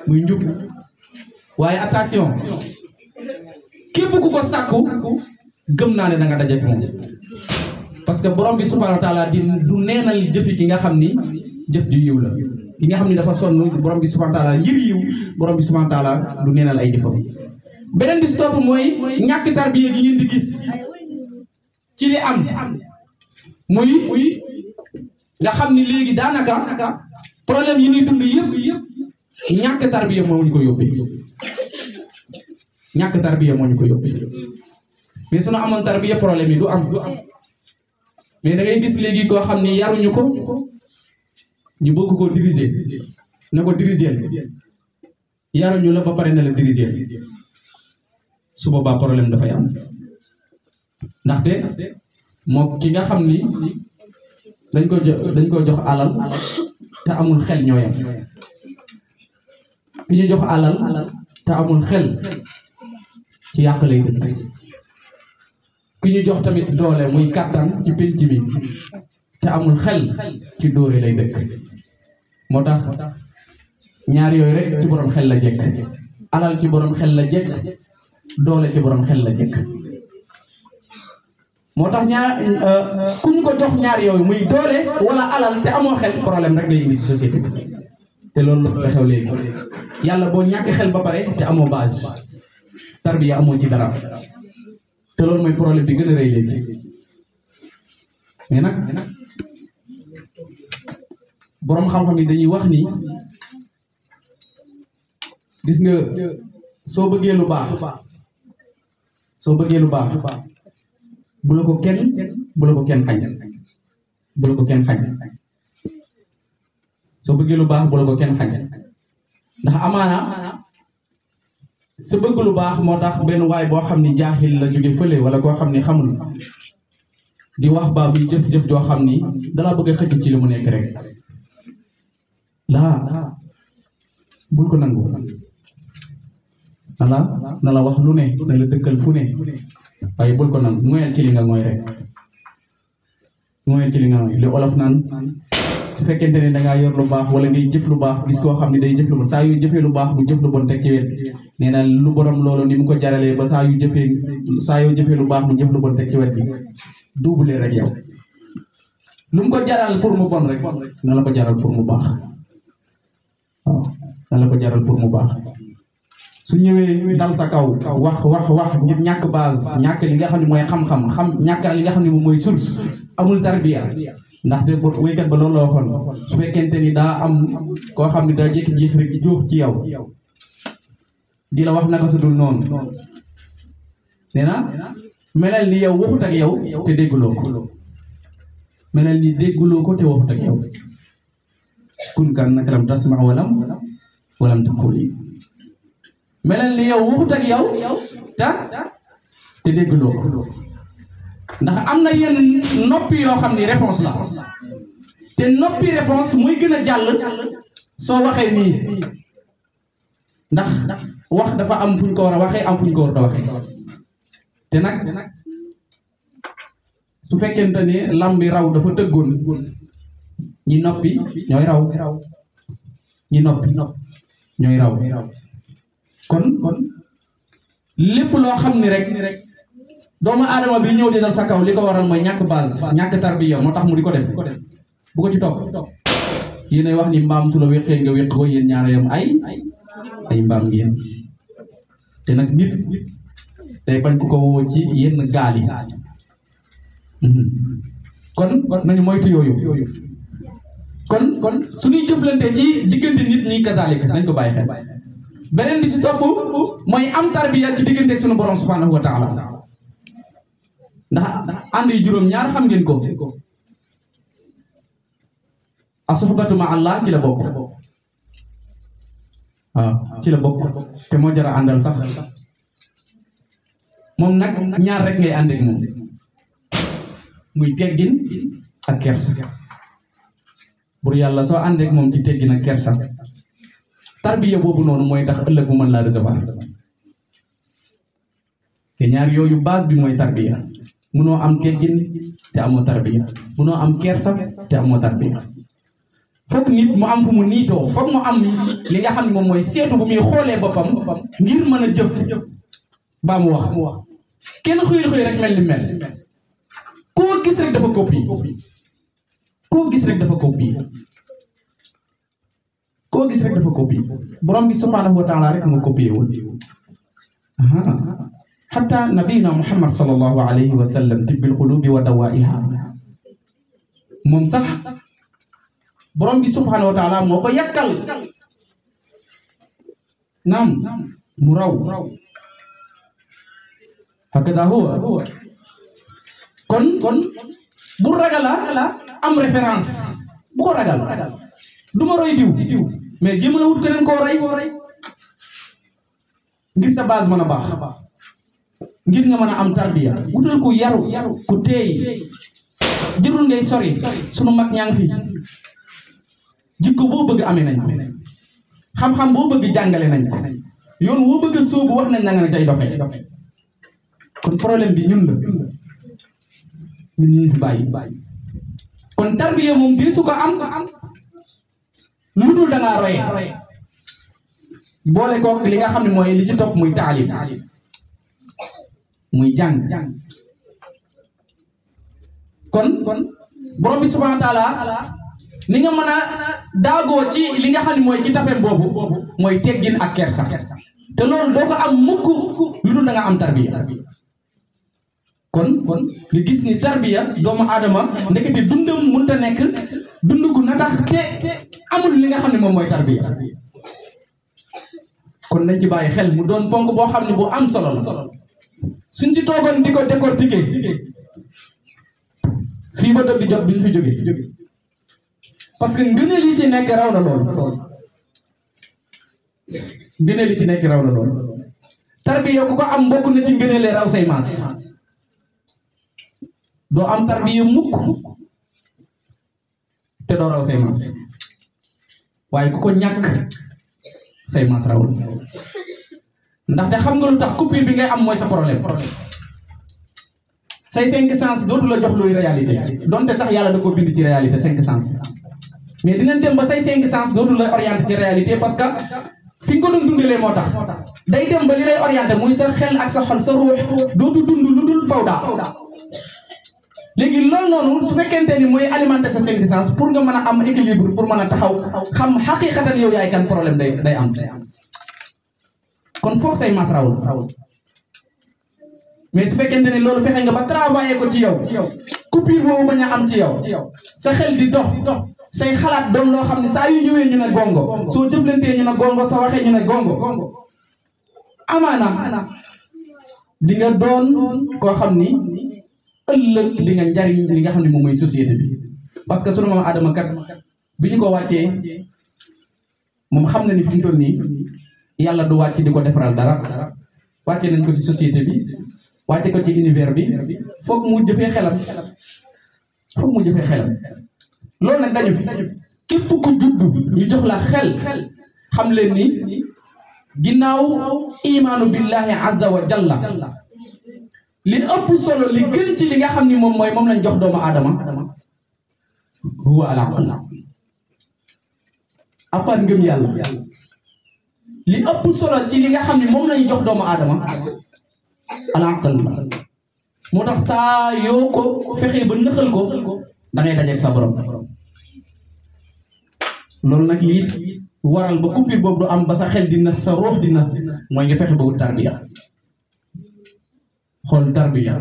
A: muy njub waaye attention képp ku ko sàkku gëm naa ne da nga dajeek moom parce que borom bi subhaanahu wa taala du neenal jëfi ki nga xam ni jëf ju yiw la ki nga xam ni dafa sonn borom bi subhaanahu wa taala ngir yiw borom bi subhaanahu wa taala du neenal ay jëfam beneen bi si topp mooy ñàkk tarbiya gi ngeen di gis ci li am muy nga xam ni léegi daanaka problème yi ñuy dund yëpp ñàkk tarbiya moo ñu ko yóbbee ñàkk tarbiya moo ñu ko yóbbee mais sunu amoon tarbiya problème yi du am mais da ngay gis léegi koo xam ni yaruñu ko ñu bëgg koo diriger na ko diriger yaruñu la ba pare na la diriger su boobaa problème dafay am ndaxte moo ki nga xam ni dañ ko jox alal te amul xel ñooyam ki ñu jox alal te amul xel ci yàq lay dëkk ki ñu jox tamit doole muy kàttan ci pénc mi te amul xel ci dóore lay dëkk moo tax ñaar yooyu rek ci borom xel la jekk alal ci borom xel la jekk doole ci borom xel la jekk moo tax ku ñu ko jox ñaar yooyu muy doole wala alal te amoo xel problème rek lay indi ci société bi te loolu la xew léegi yàlla boo ñàkk xel ba pare te amoo base tarbiya amoo ci dara te loolu mooy problème bi gën a rëy léegi mais nag boroom xam-xam yi dañuy wax ni gis nga soo bëggee lu baax bu la ko kenn xañ soo bëggee lu baax bu la ko kenn xañ ndax amaana sa bëgg lu baax moo tax benn waay boo xam ni jaaxil la jóge fële wala koo xam ni xamul di wax baa muy jëf-jëf joo xam ni dalaa bëgg a xëcc ci li mu nekk rek laa bul ko nangu na la wax lu ne na la dëkkal fu ne waaye bul ko nag moyal ci li nga mooy rek moyal ci li nga mooy li olof naan su fekkente ne dangaa yor lu baax wala ngay jëf lu baax gis koo xam ne day jëf lu bon saa yu jëfee lu baax bu jëf lu bon teg ci wet nee na lu borom loolu ni mu ko jaralee ba saa yoo jëfee lu baax mu jëf lu bon teg ci wet bi duubule rek yow lu mu ko jaral pour mu bon rek na la ko jaral pour mu baax waaw na la ko jaral pour mu baax su ñëwee dal sa kaw wax ngir ñàkk base ñàkk li nga xam ne mooy xam-xam ñàkk li nga xam ne moom mooy source amul tarbiya ndaxte waykat ba loolu la waxoon su fekkente ni daa am koo xam ne daa jékki-jékki rek di jóox ci yow di la wax naka su dul noonu nee na melal ni yow waxut ak yow te dégguloo ko melal ni dégguloo ko te waxut ak yow kun kan naka lam tasma walam taquli melal ni yow waxut ak yow te dégguloo ko ndax am na yenn noppi yoo xam ni réponse la te noppi réponse muy gën a jàll soo waxee nii ndax wax dafa am fuñ ko war a waxee am fuñ ko war a waxee te nag su fekkente ni lambi raw dafa tëggoon ñi noppi ñooy raw ñi noppi ñooy raw kon lépp loo xam ni rek doomu aadama bi ñëw di dal sa kaw li ko waral mooy ñàkk base ñàkk tarbiya moo tax mu di ko def bu ko ci topp yéenay wax ni mbaam su la wéqee nga wéq ko yéen ñaara yam ay mbaam ngeen te nag nit day bañ ko woo ci yenn gaal yi kon nañu moytu yooyu kon suñuy jëflante ci diggante nit ñi kazaalika nañ ko bàyyi xel beneen bi si topp mooy am tarbiya ci diggante ak sunu borom subhanahu wa taala ndax ànd yi juróom-ñaar xam ngeen ko as-suhbatu ma Allah ci la bokk waaw ci la bokk te moo jara àndal sax moom nag ñaar rek ngay ànd ak moom muy teggin ak kersa bur yàlla soo ànd ak moom ci teggin ak kersa tarbiya boobu noonu mooy tax ëllëg mu mën laa recevoir te ñaar yooyu base bi mooy tarbiya munoo am teggin te amoo tarbiya munoo am kersa te amoo tarbiya foog nit mu am fu mu niitoo foog mu am li nga xam ne moom mooy seetu bu muy xoolee boppam ngir mën a jëf baa mu wax kenn xëy rek mel ni mel koo gis rek dafa copie koo gis rek dafa copie borom bi subhanahu wa taala rek moo copié wul حتى نبينا محمد صلى الله عليه وسلم طب القلوب ودوائها moom sax borom bi subhanahu wa taala moo ko yàkkal naam mu raw hakada huwa kon bu ragala am référence bu ko ragal du ma roy diw mais jéem a wut keneen koo rey ngir sa base mën a baax ngir nga mën a am tarbiya wutal ku yaru ku teey jërul ngay sori sunu mag ñaa ngi fi jikko boo bëgg amee nañ ko xam-xam boo bëgg jàngale nañ ko yoon woo bëgg sóobu wax nañ na nga ne tey doxee kon problème bi ñun la ñun ñu fi bàyyi kon tarbiya moom di su ko am lu dul da ngaa roye boole kook li nga xam ne mooy li ci topp muy taalim muy jàng kon borom bi subhanahu wa taala ni nga mën a daagoo ci li nga xam ne mooy ci tapem boobu mooy teggin ak kersa te loolu doo ko am mukk lu dul da nga am tarbiya kon nga gis ni tarbiya doomu aadama ndekete dundam mënta nekk dund gu na tax te amul li nga xam ne moom mooy tarbiya kon nañ ci bàyyi xel mu doon ponk boo xam ne bu am solo la suñ si toogoon di ko décortiquer fii ba dëgg jot duñ fi jóge parce que ngëneel yi ci nekk raw na lool ngëneel yi ci nekk raw na lool tarbiya ku ko am mbokk na ci ngëneele raw say maas doo am tarbiya mukk te doo raw say maas waaye ku ko ñàkk say maas raw la ndaxte xam nga lu tax coupure bi ngay am mooy sa problème say 5 sens dootu la jox luy réalité donte sax yàlla da ko bind ci réalité 5 sens mais dinañ dem ba say 5 sens dootu la orienté ci réalité parce que fi nga ko doon dundalee moo tax day dem ba li lay orienté muy sa xel ak sa xol sa ruux dootu dund lu dul fawda léegi loolu noonu su fekkente ni mooy alimenter sa 5 sens pour nga mën a am équilibre pour mën a taxaw xam xaqiqatan yow yaay kan problème day am kon foog say mas rawul mais su fekkente ni loolu fexe nga ba travailler ko ci yow coupure boobu bañ a am ci yow sa xel di dox say xalaat doon loo xam ne saa yu ñëwee ñu ne gongo soo jëflantee ñu ne gongo soo waxee ñu ne gongo amaana di nga doon koo xam ni ëllëg di nga njariñ li nga xam ne moom mooy société bi parce que sunu maam Adama kat bi ñu ko wàccee moom xam na ni fi mu toll nii yàlla du wàcc di ko defaral dara wàcce nañ ko ci société bi wàcce ko ci univers bi foog mu jëfee xelam loolu nag dañu fi képp ku juddu ñu jox la xel xam leen ni ginnaaw imaanu billahi azza wa jalla li ëpp solo li gën ci li nga xam ni moom lañ jox doomu aadama huwa al aql apart ngëm yàlla li ëpp solo ci li nga xam ni moom lañ jox doomu aadama al aql moo tax saa yoo ko fexee ba nëxal ko da ngay dajeeg sa borom loolu nag lii waral ba coupure boobu du am ba sa xel dina sa ruux dina mooy nga fexe ba wut tarbiya xool tarbiya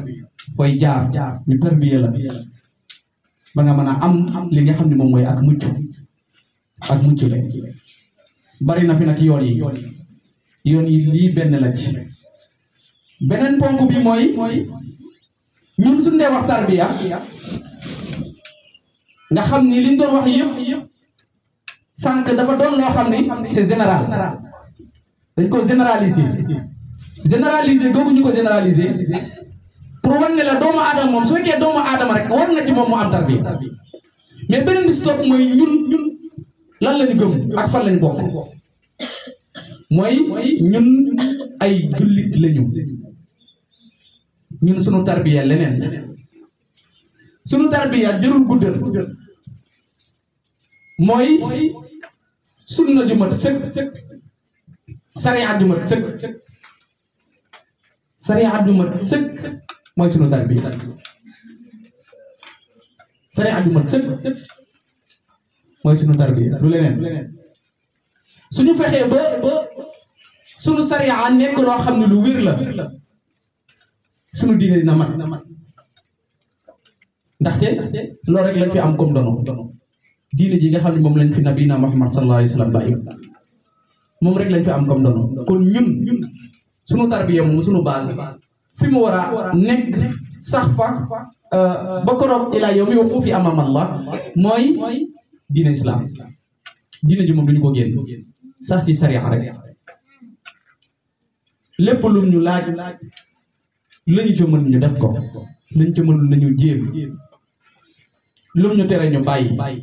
A: koy jaar ñu tarbiya la ba nga mën a am li nga xam ne moom mooy ak mucc le bari na fi nag yoon yi lii benn la ci beneen ponk bi mooy ñun suñu dee wax tarbiya nga xam ni liñ doon wax yëpp sànq dafa doon loo xam ni c'est général dañ ko généraliser googu ñu ko généraliser pour wan ne la doomu aadama moom su fekkee doomu aadama rek war na ci moom mu am tarbiya mais beneen bi si topp mooy ñun lan lañu gëm ak fan lañu bokk mooy ñun ay jullit lañu ñun sunu tarbiya leneen sunu tarbiya jërul guddal mooy sunna ju mat sëkk sariya ju mat sëkk mooy sunu tarbiya sariya ju mat sëkk mooy sunu tarbiya du leneen suñu fexee ba sunu sariya nekk loo xam ne lu wér la sunu diine dina mat ndaxte loolu rek lañ fi am comme dono diine ji nga xam ne moom lañ fi nabina Muhammad sallallahu alayhi wa sallam bàyyi moom rek lañ fi am comme dono kon ñun sunu tarbiya moom sunu base fi mu war a nekk sax fa ba koroog ilaa yow mi waqu fi amam Allah mooy diine islam diine ji moom duñu ko génn sax ci sariya rek lépp lum ñu laaj lañu ca mën ñu def ko lañu ca mënul nañu jéem lum ñu tere ñu bàyyi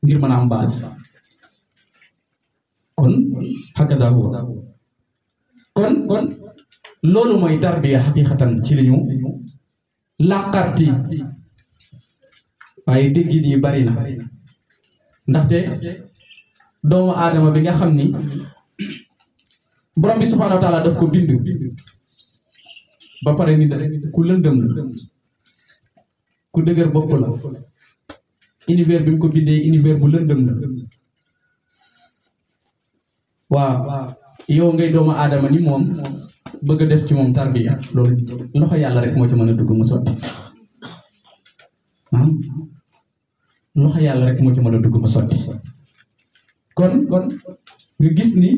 A: ngir mën a am base kon hakada huwa kon loolu mooy tarbiya xaqiqatan ci li ñu làqarti waaye déggin yi bari na ndaxte doomu aadama bi nga xam ni borom bi subhanahu wa taala daf ko bind ba pare ni ku lëndëm la ku dëgër bopp la univers bi mu ko bindee univers bu lëndëm la waaw yow ngay doomu aadama ni moom bëgg a def ci moom tarbiya loolu loxo yàlla rek moo ci mën a dugg mu sotti loxo yàlla rek moo ci mën a dugg mu sotti kon nga gis ni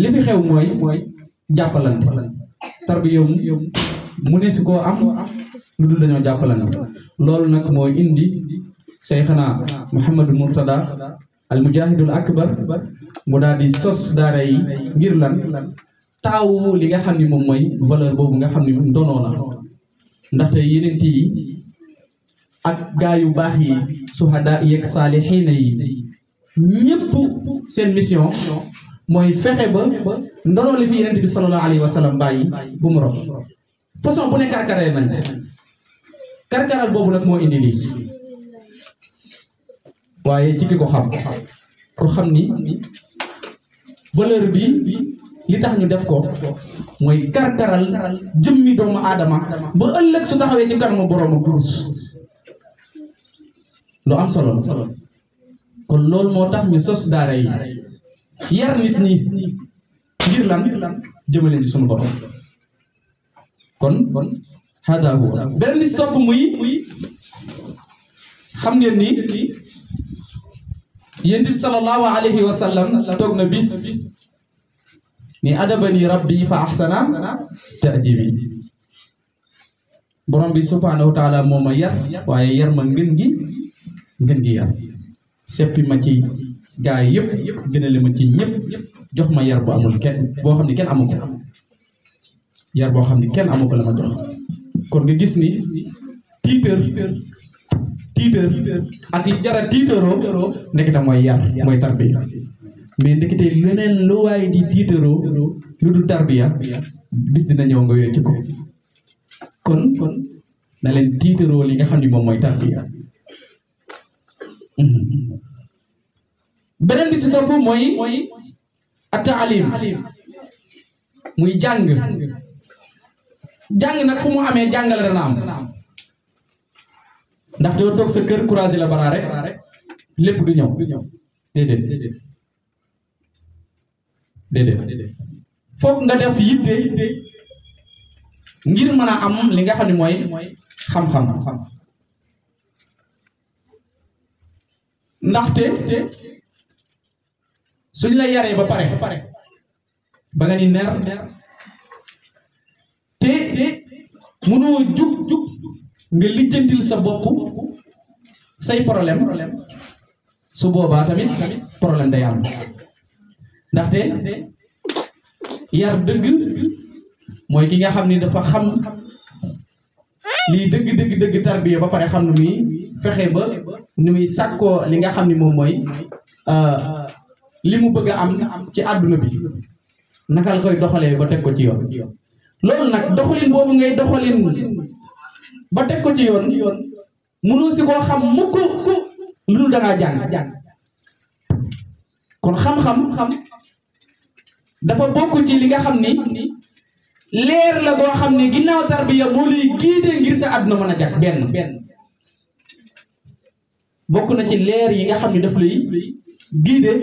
A: li fi xew mooy jàppalante tarbiya yow mu ne si koo am lu dul dañoo jàppalante loolu nag moo indi Seyxana Muhammadu Murtada al mujahidul akbar mu daal di sos daara yi ngir lan taawu li nga xam ni moom mooy valeur boobu nga xam ni ndonoo la ndaxte yenent yi ak gaa yu baax yi suhada yeeg saalixiina yi ñëpp seen mission mooy fexe ba ndono li fi Yonent bi sallallahu alayhi wa sallam bàyyi bu mu rob façon bu ne karkaree nañ karkaral boobu nag moo indi lii waaye ci ki ko xam ni valeur bi li tax ñu def ko mooy karkaral jëmmi doomu aadama ba ëllëg su taxawee ci kanamu borom ak durus lu am solo kon loolu moo tax ñu sos daara yi yar nit ñi ngir lan jëmaleen ci sunu borom kon hada huwa beneen bi si topp muy xam ngeen ni Yonent bi sallallahu alayhi wa sallam toog na bis ni adabani rabbi fa ahsana ta'dibi borom bi subhanahu wa taala moo ma yar waaye yar ma ngën gi yar seppi ma ci gaay yëpp gënale ma ci ñëpp jox ma yar bu amul kenn boo xam ne kenn amu ko yar boo xam ne kenn amu ko la ma jox kon nga gis ni tiitër ak li jara tiitëroo ndekete mooy yar mooy tarbiya mais ndekete leneen lu waaye di tiitëroo lu dul tarbiya bis dina ñëw nga wéer ci ko kon na leen tiitëroo li nga xam ne moom mooy tarbiya beneen bi si topp mooy at-taalim muy jàng nag fu mu amee jàngale dana am ndax doo toog sa kër courage la bara rek lépp du ñëw déedéet foog nga def yitte ngir mën a am li nga xam ne mooy xam-xam ndaxte suñ la yaree ba pare ba nga ni ner te mënoo jug nga lijjantil sa bopp say problème su boobaa tamit problème day am ndaxte yar dëgg mooy ki nga xam ni dafa xam lii dëgg tarbiya ba pare xam nu muy fexe ba nu muy sàkkoo li nga xam ni moom mooy li mu bëgg a am ci àdduna bi naka la koy doxalee ba teg ko ci yoon loolu nag doxalin boobu ngay doxalin ba teg ko ci yoon mënoo si koo xam mukk lu dul dangaa jàng kon xam-xam dafa bokk ci li nga xam ni leer la boo xam ne ginnaaw tarbiya moo lay giidee ngir sa àdduna mën a jag benn bokk na ci leer yi nga xam ne daf lay giidee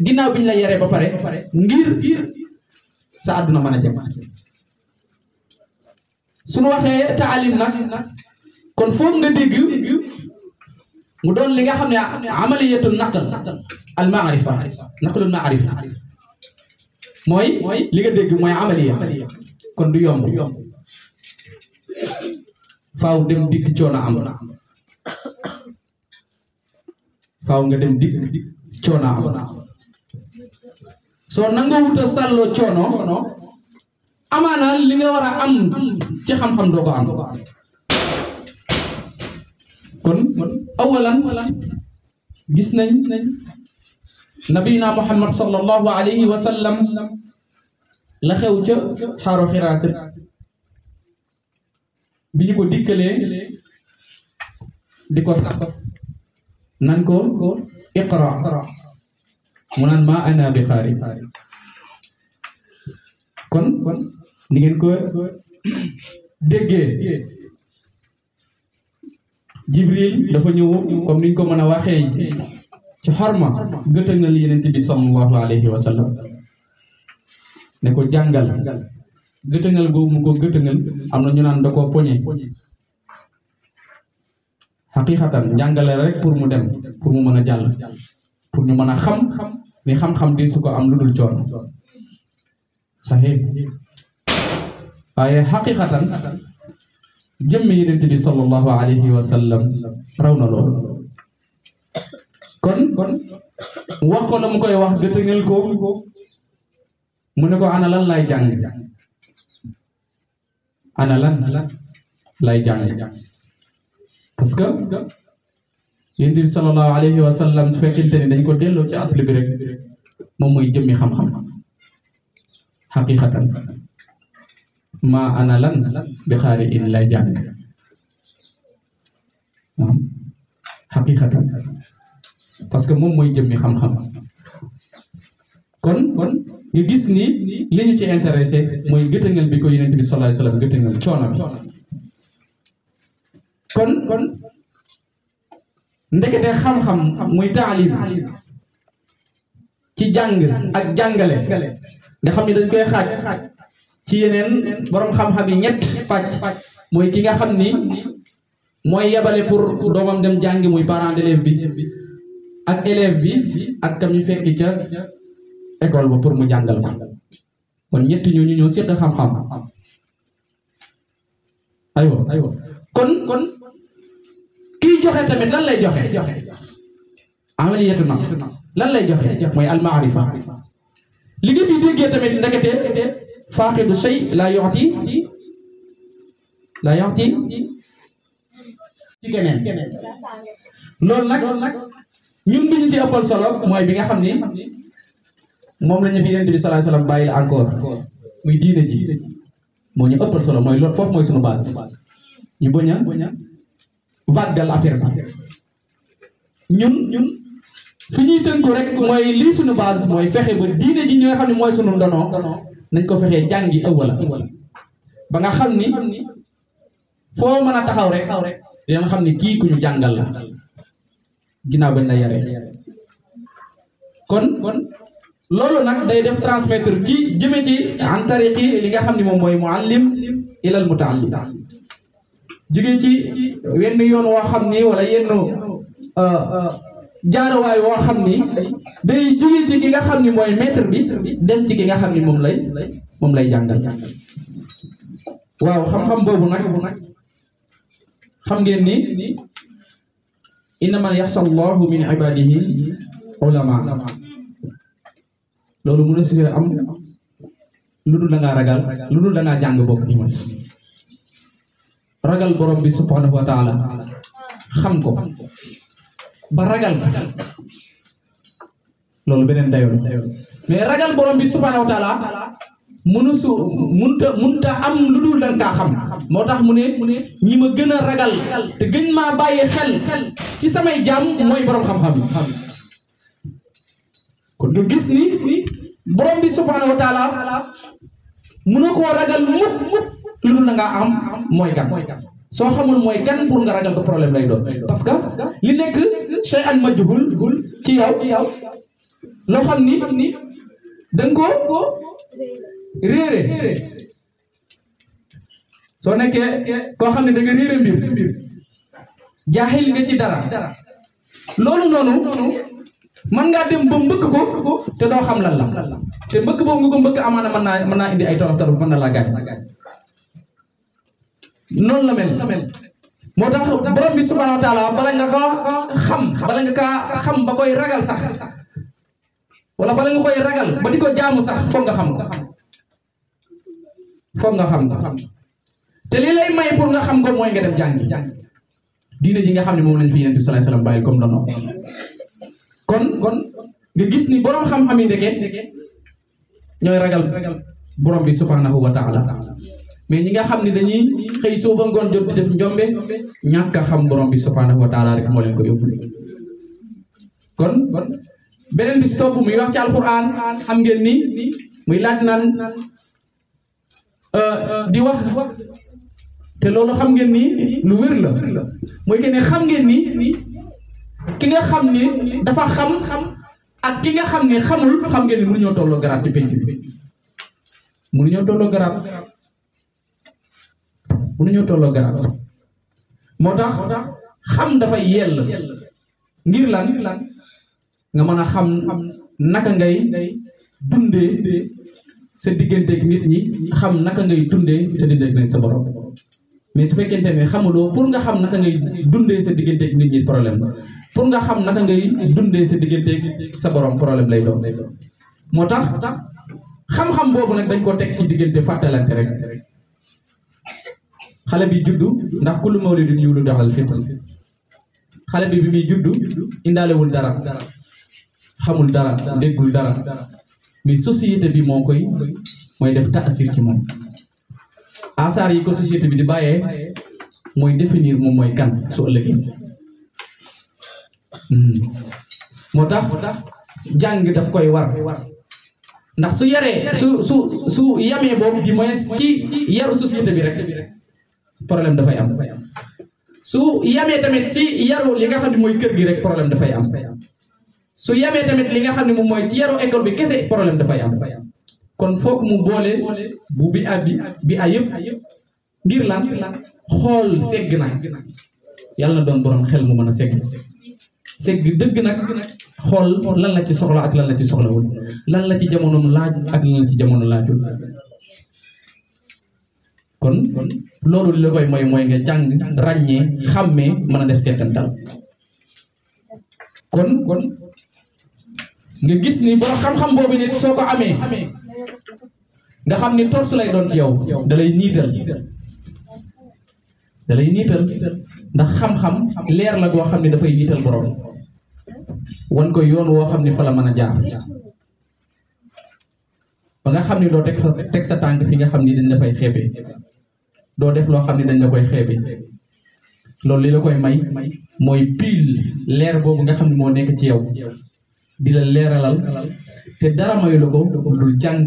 A: ginnaaw bi ñu la yaree ba pare ngir sa àdduna mën a jag suñu waxee taalim nag kon foog nga dégg mu doon li nga xam ne amaliyatu naql al maarifa naqlul maarifa mooy li nga dégg mooy amaliya kon du yomb faaw dem dikk coono am faaw nga dem dikk coono am soo nangoo wuta sàlloo coono amaana li nga war a am ci xam-xam doo ko am kon awalan gis nañ nabiyina Muhammad sallallahu alayhi wa sallam la xew ca xaaru Xiraa bi ñu ko dikkalee di ko sax nan ko iqra mu naan ma ana bi xaari kon ni ngeen ko déggee Jibril dafa ñëw comme niñ ko mën a waxee ci xorma gëtëngal Yonent bi sallallahu alayhi wa sallam ne ko jàngal gëtëngal googu mu ko gëtëngal am na ñu naan da koo poñe xaqiqatan jàngale rek pour mu dem pour mu mën a jàll pour ñu mën a xam ni xam-xam di su ko am lu dul coono saxiix waaye xaqiqatan jëmmi Yonent bi sallallahu alayhi wa sallam raw na loolu kon wax ko la mu koy wax gëtëngal ko mu ne ko ana lan lay jàng ana lan lay jàng parce que Yonent bi sallallahu alayhi wa sallam su fekkente ni dañ ko delloo ci asli bi rek moom mooy jëmmi xam-xam xaqiqatan maa ana lan bi xaari in lay jàng waaw xaqiqatan parce que moom mooy jëmmi xam-xam kon nga gis ni li ñu ci intéressé mooy gëtëngal bi ko Yonent bi sallallahu alayhi wasallam gëtëngal coono bi kon ndekete xam-xam muy taalim ci jàng ak jàngale nga xam ni dañ koy xaaj ci yeneen borom xam-xam yi ñett pàcc mooy ki nga xam ni mooy yebale pour doomam dem jàngi muy parent d'élève bi ak élève bi ak kam ñu fekk ca école ba pour mu jàngal ko kon ñett ñooñu ñoo séq xam-xam aywa kon kiy joxe tamit lan lay joxe amaliyatu na lan lay joxe mooy almaarifa li nga fi déggee tamit ndekete faaqidu shay laa yu'ti ci keneen loolu nag ñun bi ñu ci ëppal solo mooy bi nga xam ni moom la ñu fi Yonent bi sallallahu alayhi wasallam bàyyil encore muy diine ji moo ñu ëppal solo mooy loolu foofu mooy suñu base ñu bañ a vaggal affaire bi ñun fi ñuy tënku rek mooy lii suñu base mooy fexe ba diine ji ñi nga xam ne mooy suñu ndono nañ ko fexee jàngi ëwala ba nga xam ni foo mën a taxaw rek dinañ xam ni kii ku ñu jàngal la ginnaaw bañ la yaree kon loolu nag day def transmettre ci jëme ci an tariqi li nga xam ni moom mooy muallim ilal mutaallim jóge ci wenn yoon woo xam ni wala yenn jaarawaay woo xam ni day jóge ci ki nga xam ni mooy maître bi dem ci ki nga xam ni moom lay jàngal waaw xam-xam boobu nag xam ngeen ni innama yaxsha Allahu min ibadihi ulama loolu mën a si am lu dul da ngaa ragal lu dul da ngaa jàng bokk dimas ragal borom bi subhanahu wa taala xam ko ba ragal loolu beneen dayoo mais ragal borom bi subhanahu wa taala munta am lu dul da nga kaa xam moo tax mu ne ñi ma gën a ragal te gën maa bàyyi xel ci samay jaam mooy borom xam-xam yi kon nga gis ni borom bi subhanahu wa taala mënoo koo ragal mukk lu dul da ngaa am mooy kan soo xamul mooy kan pour nga ragal ko problème lay doon parce que li nekk shay'an majhul ci yow loo xam ni danga ko réere soo nekkee koo xam ne da nga réere mbir jaaxil nga ci dara loolu noonu mën ngaa dem ba mbëkk ko te doo xam lan la te mbëkk boobu nga ko mbëkk amaana mën naa indi ay torof mën na laa gaañ noonu la mel moo tax borom bi subhanahu wa taala bala nga ko xam bala nga kaa xam ba koy ragal sax wala bala nga koy ragal ba di ko jaamu sax foog nga xam ko te li lay may pour nga xam ko mooy nga dem jàngi diine ji nga xam ne moom lañ fi Yonent bi sallallahu alayhi wasallam bàyyil comme dono kon nga gis ni borom xam-xam yi ndeke ñooy ragal borom bi subhanahu wa taala mais ñi nga xam ne dañuy xëy soo ba ngoon jot di def njombe ñàkk a xam borom bi subhanahu wa taala rek moo leen ko yóbbu kon beneen bi si topp muy wax ci alquran xam ngeen ni muy laaj naan di wax te loolu xam ngeen ni lu wér la mooy que ne xam ngeen ni ki nga xam ni dafa xam ak ki nga xam ne xamul xam ngeen ni mënuñoo tolloo garaat ci penc bi mënuñoo tolloo garaat moo tax xam dafay yell ngir lan nga mën a xam naka ngay dundee sa digganteeg nit ñi xam naka ngay dundee sa digganteeg sa borom mais su fekkente ne xamuloo pour nga xam naka ngay dundee sa digganteeg nit ñi problème pour nga xam naka ngay dundee sa digganteeg sa borom problème lay doon moo tax xam-xam boobu nag dañ ko teg ci diggante fàttalante rek xale bi juddu ndax kullu mawlidin yuuladu alal fitra xale bi muy juddu indaalewul dara xamul dara déggul dara mais société bi moo koy mooy def taasir ci moom asaar yi ko société bi di bàyyee mooy définir moom mooy kan su ëllëgee moo tax jàng daf koy war ndax su yaree su yamee boobu di moins ci yaru société bi rek problème dafay am su yamee tamit ci yaru li nga xam ne mooy kër gi rek problème dafay am su yamee tamit li nga xam ne moom mooy ci yaru école bi kese problème dafay am kon foog mu boole bu bi a yëpp ngir lan xool segg nag yàlla na doon borom xel mu mën a segg dëgg nag xool lan la ci soxla ak lan la ci soxlawul lan la ci jamonoom laaj ak lan la ci jamono laajul kon loolu li la koy mooy nga jàng ràññee xàmmee mën a def seetantal kon nga gis ni borom xam-xam boobu nit soo ko amee nga xam ni torsu lay doon ci yow dalay niital ndax xam-xam leer la goo xam ne dafay niital borom wan ko yoon woo xam ne fa la mën a jaar ba nga xam ne doo teg sa tànk fi nga xam ni dañ la fay xeebe doo def loo xam ne dañ la koy xeebe loolu li la koy may mooy pile leer boobu nga xam ne moo nekk ci yow di la leeralal te dara mayu la ko dul jàng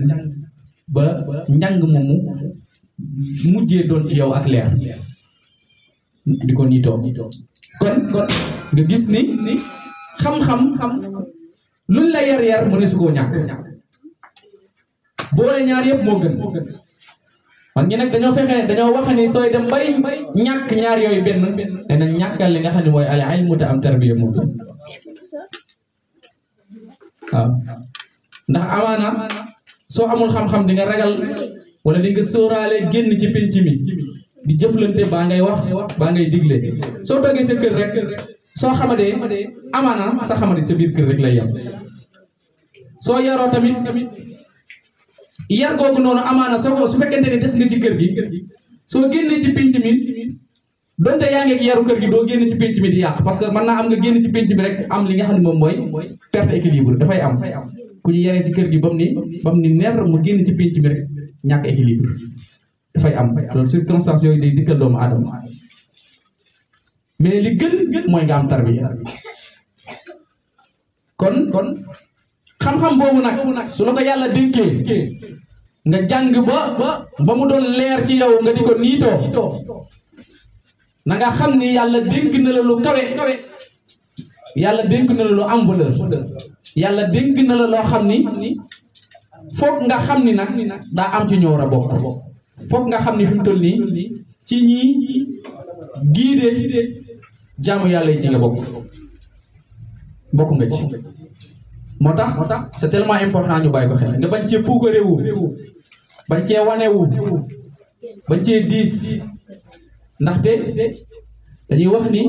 A: ba njàng moomu mujjee doon ci yow ak leer di ko niitoo kon nga gis ni xam-xam luñ la yar mu ne su koo ñàkk boole ñaar yëpp moo gën wax ñi nag dañoo wax ni sooy dem bay ñàkk ñaar yooyu benn dana ñàkkal li nga xam ne mooy al ilmu te am tarbiya moo gën waaw ndax amaana soo amul xam-xam di nga ragal wala di nga sóoraale génn ci pénc mi di jëflante baa ngay wax baa ngay digle soo toogee sa kër rek soo xamadee amaana sa xamadi sa biir kër rek lay yam soo yaroo tamit yar googu noonu amaana su fekkente ne des nga ci kër gi soo génnee ci pénc mi donte yaa ngi yaru kër gi doo génn ci pénc mi di yàq parce que mën naa am nga génn ci pénc mi rek am li nga xam ne moom mooy perte équilibre dafay am ku ñu yaree ci kër gi ba mu ni ner mu génn ci pénc mi rek ñàkk équilibre dafay am loolu circonstance yooyu day dikkal doomu aadama mais li gën mooy nga am tarbiya kon xam-xam boobu nag su la ko yàlla dénkee nga jàng ba mu doon leer ci yow nga di ko niitoo na nga xam ni yàlla dénk na la lu kawe yàlla dénk na la lu am valeur yàlla dénk na la loo xam ni foog nga xam ni nag daa am ci ñoo war a bokk foog nga xam ni fi mu toll nii ci ñii giide jaamu yàlla yi ci nga bokk nga ci moo tax c'est tellement important ñu bàyyi ko xel nga bañ cee puukarewu bañ cee wanewu bañ cee diis ndaxte dañuy wax ni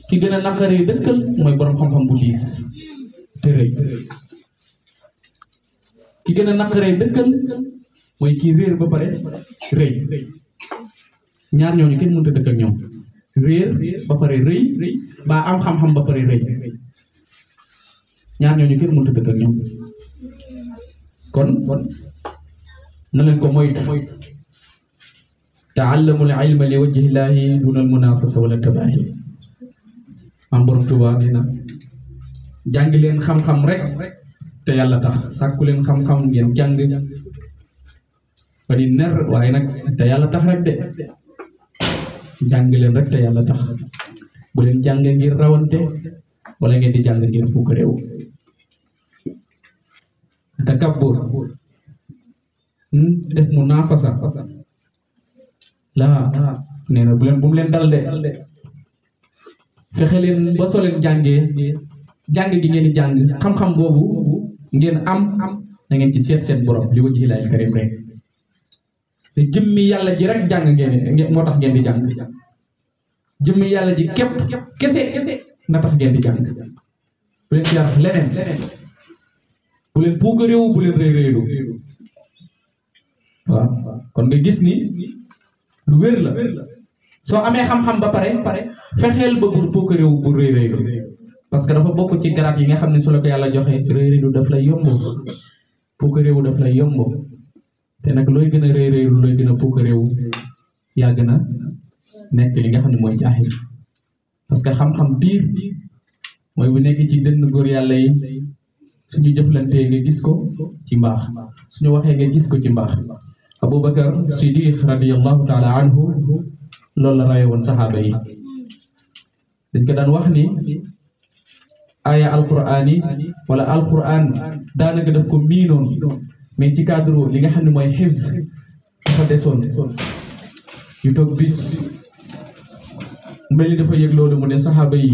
A: ki gën a naqaree dëkkal mooy borom xam-xam bu diis te rëy ki gën a naqaree dëkkal mooy kii réer ba pare rëy ñaar ñooñu kenn mënut a dëkk ak ñoom réer ba pare rëy ba am xam-xam ba pare rëy ñaar ñooñu kenn mënut a dëkk ak ñoom kon na leen ko moytu ta'allamul ilma li wajhillahi dunal munafasa wala tabahi am borom Tuubaa dina jàng leen xam-xam rek te yàlla tax sàkku leen xam-xam ngeen jàng ba di ner waaye nag te yàlla tax rek de jàng leen rek te yàlla tax bu leen jàng ngir rawante wala ngeen di jàng ngir fukk réew takabbur def munafasa laa nee na bu mu leen dal de fexe leen ba soo leen jàngee jàng gi ngeen di jàng xam-xam boobu ngeen am na ngeen ci seet seen borom li wajhi laahil karim rek te jëmmi yàlla ji rek jàng ngeen moo tax ngeen di jàng jëmmi yàlla ji képp kese na tax ngeen di jàng bu leen ci yar leneen bu leen puuga réew bu leen rëy rëylu waaw kon nga gis ni lu wér la soo amee xam-xam ba pare fexeel ba bul puuga réew bu rëy rëylu parce que dafa bokk ci garaat yi nga xam ne su la ko yàlla joxe réy-réylu daf lay yomb pukk réewu daf lay yomb te nag looy gën a réy-réylu looy gën a pukk réewu yaa gën a nekk li nga xam ne mooy jaaxil parce que xam-xam biir mooy bu nekk ci dënn góor yàlla yi suñu jëflantee nga gis ko ci mbaax suñu waxee nga gis ko ci mbaax Abubakar Siddiq radiyallahu taala anhu loolu la rawe woon saxaaba yi dañ ko daan wax ni aya alquran yi wala alquran daanaka daf ko miinoon mais ci cadre li nga xam ne mooy xifz dafa desoon yu toog bis mel ni dafa yëg loolu mu ne saxaaba yi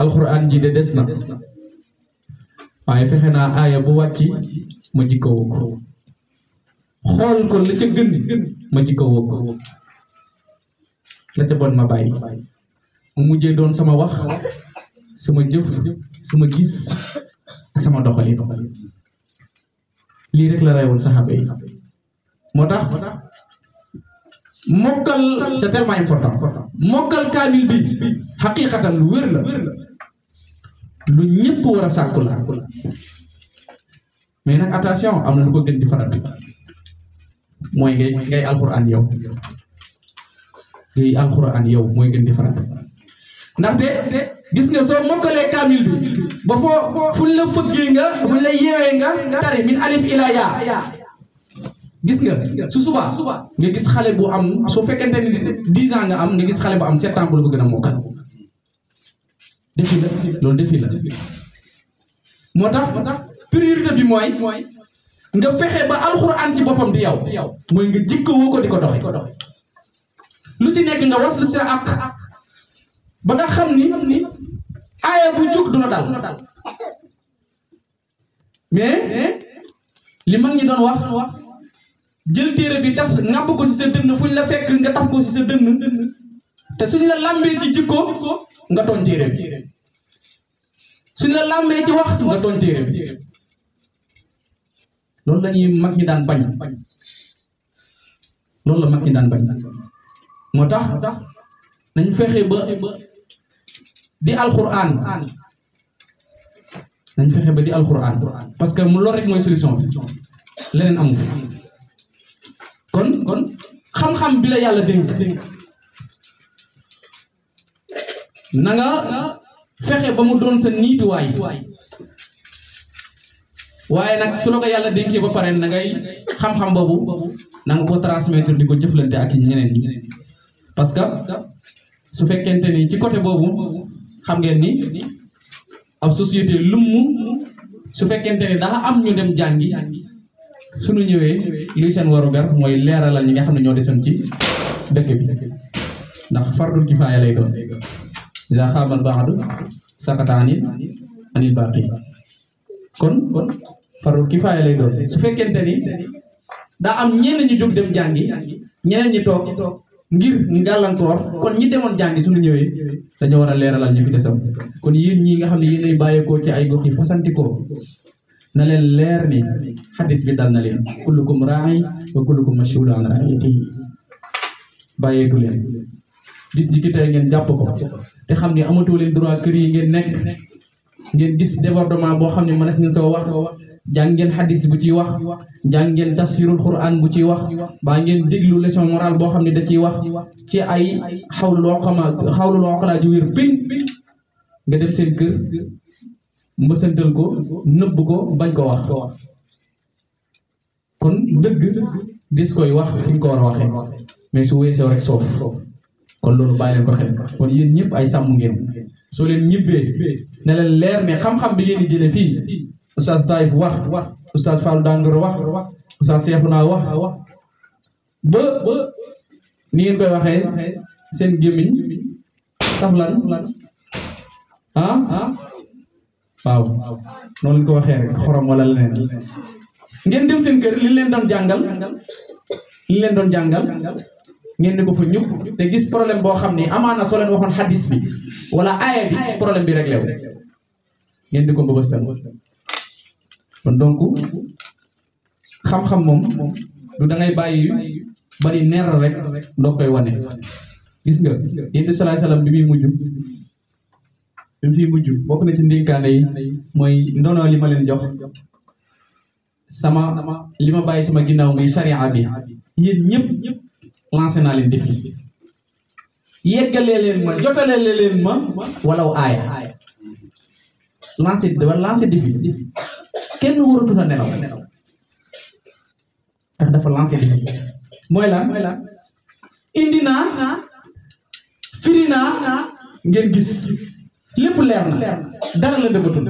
A: alquran ji de des na waaye fexe naa aaya bu wàcc ma jikkoo ko xool ko la ca gën ma jikkoo ko la ca bon ma bàyyi mu mujjee doon sama wax sama jëf sama gis ak sama doxalin lii rek la rewoon saxaaba yi moo tax mokkal c'est tellement important mokkal kaamil bi xaqiiqatan lu wér la lu ñëpp war a sàkku la mais nag attention am na lu ko gën di faral bi mooy ngay alxuraan yow ngay alxuraan yow mooy gën di faral ndaxte gis nga soo mokkalee kaamil bi ba foo fuñ la fëggee nga fuñ la yeewee nga tari min alif ila yaa gis nga su suba nga gis xale bu am su fekkente ni 10 ans nga am nga gis xale bu am 7 ans bu la ko gën a mokkal defi la loolu defi la moo tax priorité bi mooy nga fexe ba alxuraan ci boppam di yow mooy nga jikkoo ko di ko doxe lu ci nekk nga waslu sa ak ba nga xam ni aaya bu jóg du la dal mais li mag ñi doon wax jël téere bi taf ngàbb ko ci sa dënn fuñ la fekk nga taf ko ci sa dënn te suñ la làmbee ci jikko nga doon téere bi suñ la làmbee ci wax nga doon téere bi loolu la ñuy mag ñi daan bañ loolu la mag ñi daan bañ moo tax nañ fexe ba di alquran nañ fexe ba di alquran parce que mu loolu rek mooy solution bi leneen amu fi kon xam-xam bi la yàlla dénk na nga fexe ba mu doon sa niituwaay waaye nag su la ko yàlla dénkee ba pare na ngay xam-xam boobu na nga ko transmettre di ko jëflante ak ñeneen ñi parce que su fekkente ni ci côté boobu xam ngeen ni ab société lumu su fekkente ni daa am ñu dem jàngi suñu ñëwee luy seen warugar mooy leeralal ñi nga xam ne ñoo desoon ci dëkk bi ndax fardul kifaaya lay doon iza xaamal baadu sakata anil baaqi kon fardul kifaaya lay doon su fekkente ni daa am ñenn ñu jóg dem jàngi ñeneen ñi toog ngir gàllankoor kon ñi demoon jàngi suñu ñëwee dañoo war a leeralal ñu fi desam kon yéen ñii nga xam ne yéenay bàyyeekoo ci ay gox yi fasantikoo na leen leer ni xadis bi dal na leen kullukum raay wa kullukum mas'uulun an ra'iyyatihi bàyyeetu leen bis jikki tey ngeen jàpp ko te xam ni amatoo leen droit kër yi ngeen nekk ngeen gis débordement boo xam ne mënees ngeen soo wax jàng ngeen xadis bu ciy wax jàng ngeen tafsirul quran bu ciy wax baa ngeen déglu leçon morale boo xam ne da ciy wax ci ay xawlu loo xalaa ju wér pin nga dem seen kër mbësantal ko nëbb ko bañ ko wax kon dëgg des koy wax fi ñu ko war a waxee mais su weesoo rek soof kon loolu bàyyi leen ko xel kon yéen ñëpp ay sàmm ngeen soo leen ñibbee ne leen leer ne xam-xam bi ngeen di jële fii Oustaz Taïf wax Oustaz Fallou Dangoro wax Oustaz Cheikhouna wax ba ni ngeen koy waxee seen gémmiñ saf lan waaw noonu lañ ko waxee rek xorom wala leneen ngeen dem seen kër li leen doon jàngal ngeen ne ko fa ñëpp te gis problème boo xam ne amaana soo leen waxoon xadis bi wala aaya bi problème bi réglé wu ngeen di ko mbëbëstal kon donc xam-xam moom du da ngay bàyyi bari neer rek doo koy wane gis nga yéen salaay salaam bi muy mujj bi fi mujj bokk na ci ndénkaane yi mooy ndono li ma leen jox sama li ma bàyyi sama ginnaaw muy charia bi yéen ñëpp lancé naa leen défi yeggalee leen ma jotalee leen ma walaw aaya lancé défi kenn waratut a nelaw ndax dafa lancé défi mooy lan indi naa firi naa ngeen gis lépp leer na dara la nëbbatul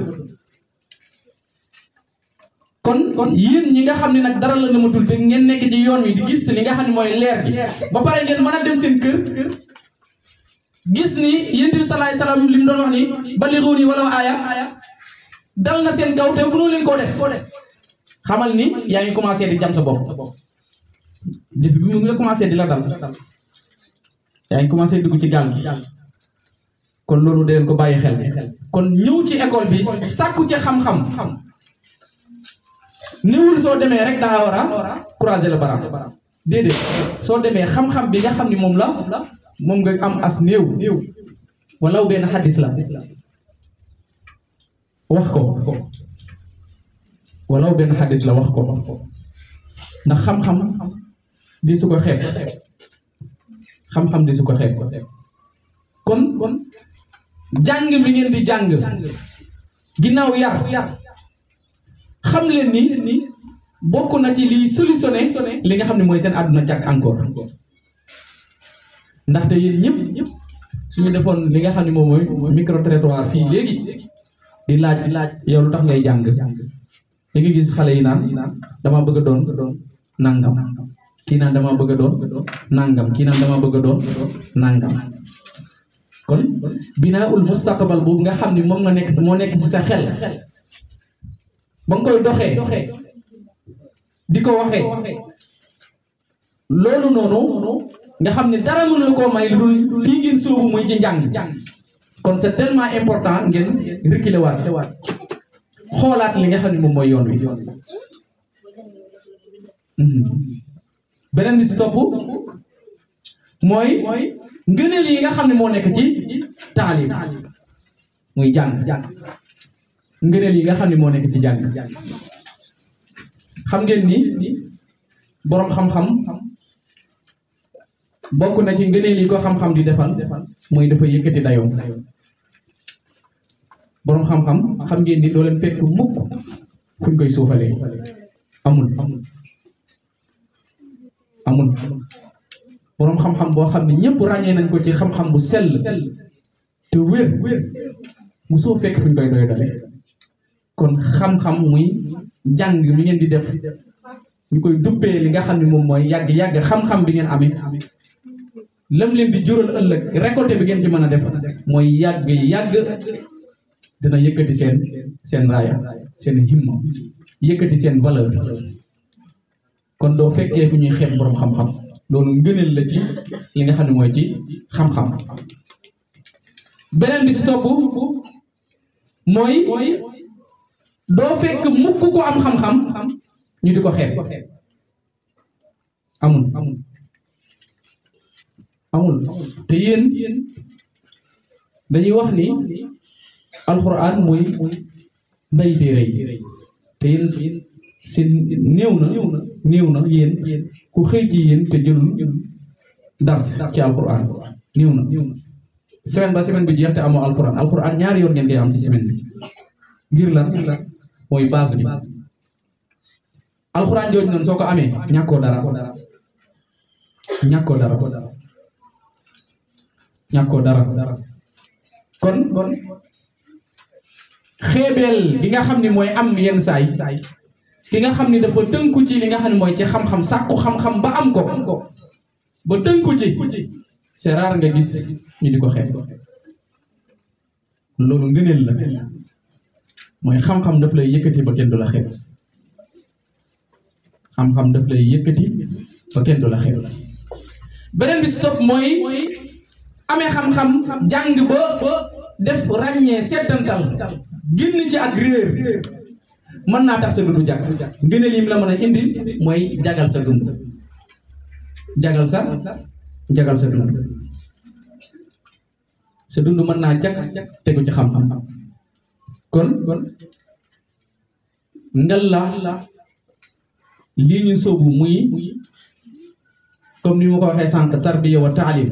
A: kon yéen ñi nga xam ne nag dara la nëbbatul te ngeen nekk ci yoon wi di gis li nga xam ne mooy leer bi ba pare ngeen mën a dem seen kër gis ni yonent bi salaay salaam li mu doon wax ni ballighuuni walaw aaya dal na seen kaw te mënoo leen koo def xamal ni yaa ngi commencé di jam sa bopp depuis bi mu ngi commencé di la dal yaa ngi commencé dugg ci gaal gi kon loolu da leen ko bàyyi xel kon ñëw ci école bi sàkku ci xam-xam néewul soo demee rek daa war a croiser le bras déedéet soo demee xam-xam bi nga xam ni moom nga am as néew walaw benn xadis la wax ko walaw benn xadis la wax ko ndax xam-xam di su ko xeeb xam-xam di su ko xeeb kon jàng mi ngeen di jàng ginnaaw yar xam leen ni bokk na ci liy solutionné li nga xam ne mooy seen àdduna jàkk encore ndaxte yéen ñëpp suñu defoon li nga xam ne moom mooy micro trottoir fii léegi di laaj yow lu tax ngay jàng da nga gis xale yi naan dama bëgg a doon nangam kii naan dama bëgg a doon nangam kii naan dama bëgg a doon nangam kon binaaul mustaqbal boobu nga xam ni moom nga nekk moo nekk ci sa xel ba nga koy doxee di ko waxee loolu noonu nga xam ne dara mënu la koo may lu dul fii ngeen sóobu muy ci njàng kon c'est tellement important ngeen reculer waat xoolaat li nga xam ne moom mooy yoon wi beneen bi si topp mooy ngëneel yi nga xam ne moo nekk ci taalim muy jàng ngëneel yi nga xam ne moo nekk ci jàng xam ngeen ni boroom xam-xam bokk na ci ngëneel yi ko xam-xam di defal mooy dafa yëkkati dayoo boroom xam-xam xam ngeen ni doo leen fekk mukk fuñ koy suufalee amul boroom xam-xam boo xam ne ñëpp ràññee nañ ko ci xam-xam bu sell te wér mu soo fekk fuñ koy doy dale kon xam-xam muy jàng mi ngeen di def ñu koy duppee li nga xam ne moom mooy yàgg xam-xam bi ngeen amee lam leen di jural ëllëg récolté bi ngeen ci mën a def mooy yàgg dina yëkkati seen raaya seen himma yëkkati seen valeur kon doo fekkee fu ñuy xeeb boroom xam-xam loolu ngëneel la ci li nga xam ne mooy ci xam-xam beneen bi si topp mooy doo fekk mukk ko am xam-xam ñu di ko xeeb amul te yéen dañuy wax ni alxuraan mooy nday téere yi te yéen seen néew na yéen ku xëy ci yéen te jëlul dars ci alxuraan néew na semaine ba semaine bi jeex te amoo alxuraan ñaari yoon ngeen koy am ci semaine bi ngir lan mooy base bi alxuraan jooju noonu soo ko amee ñàkkoo dara kon xeebeel gi nga xam ni mooy am yenn saay ki nga xam ni dafa tënku ci li nga xam ne mooy ci xam-xam sàkku xam-xam ba am ko ba tënku ci c'est rare nga gis ñu di ko xeeb loolu ngëneel la mooy xam-xam daf lay yëkkati ba kenn du la xeeb xam-xam daf lay yëkkati ba kenn du la xeeb beneen bi si topp mooy amee xam-xam jàng ba def ràññee seetantal génn ci ak réer mën naa tax sa dund jag ngëneel yi mu la mën a indil mooy jagal sa dund jagal sa dund sa dund mën naa jag tegu ci xam-xam kon ngal la lii ñu sóobu muy comme ni ma ko waxee sànq tarbiya wa taalim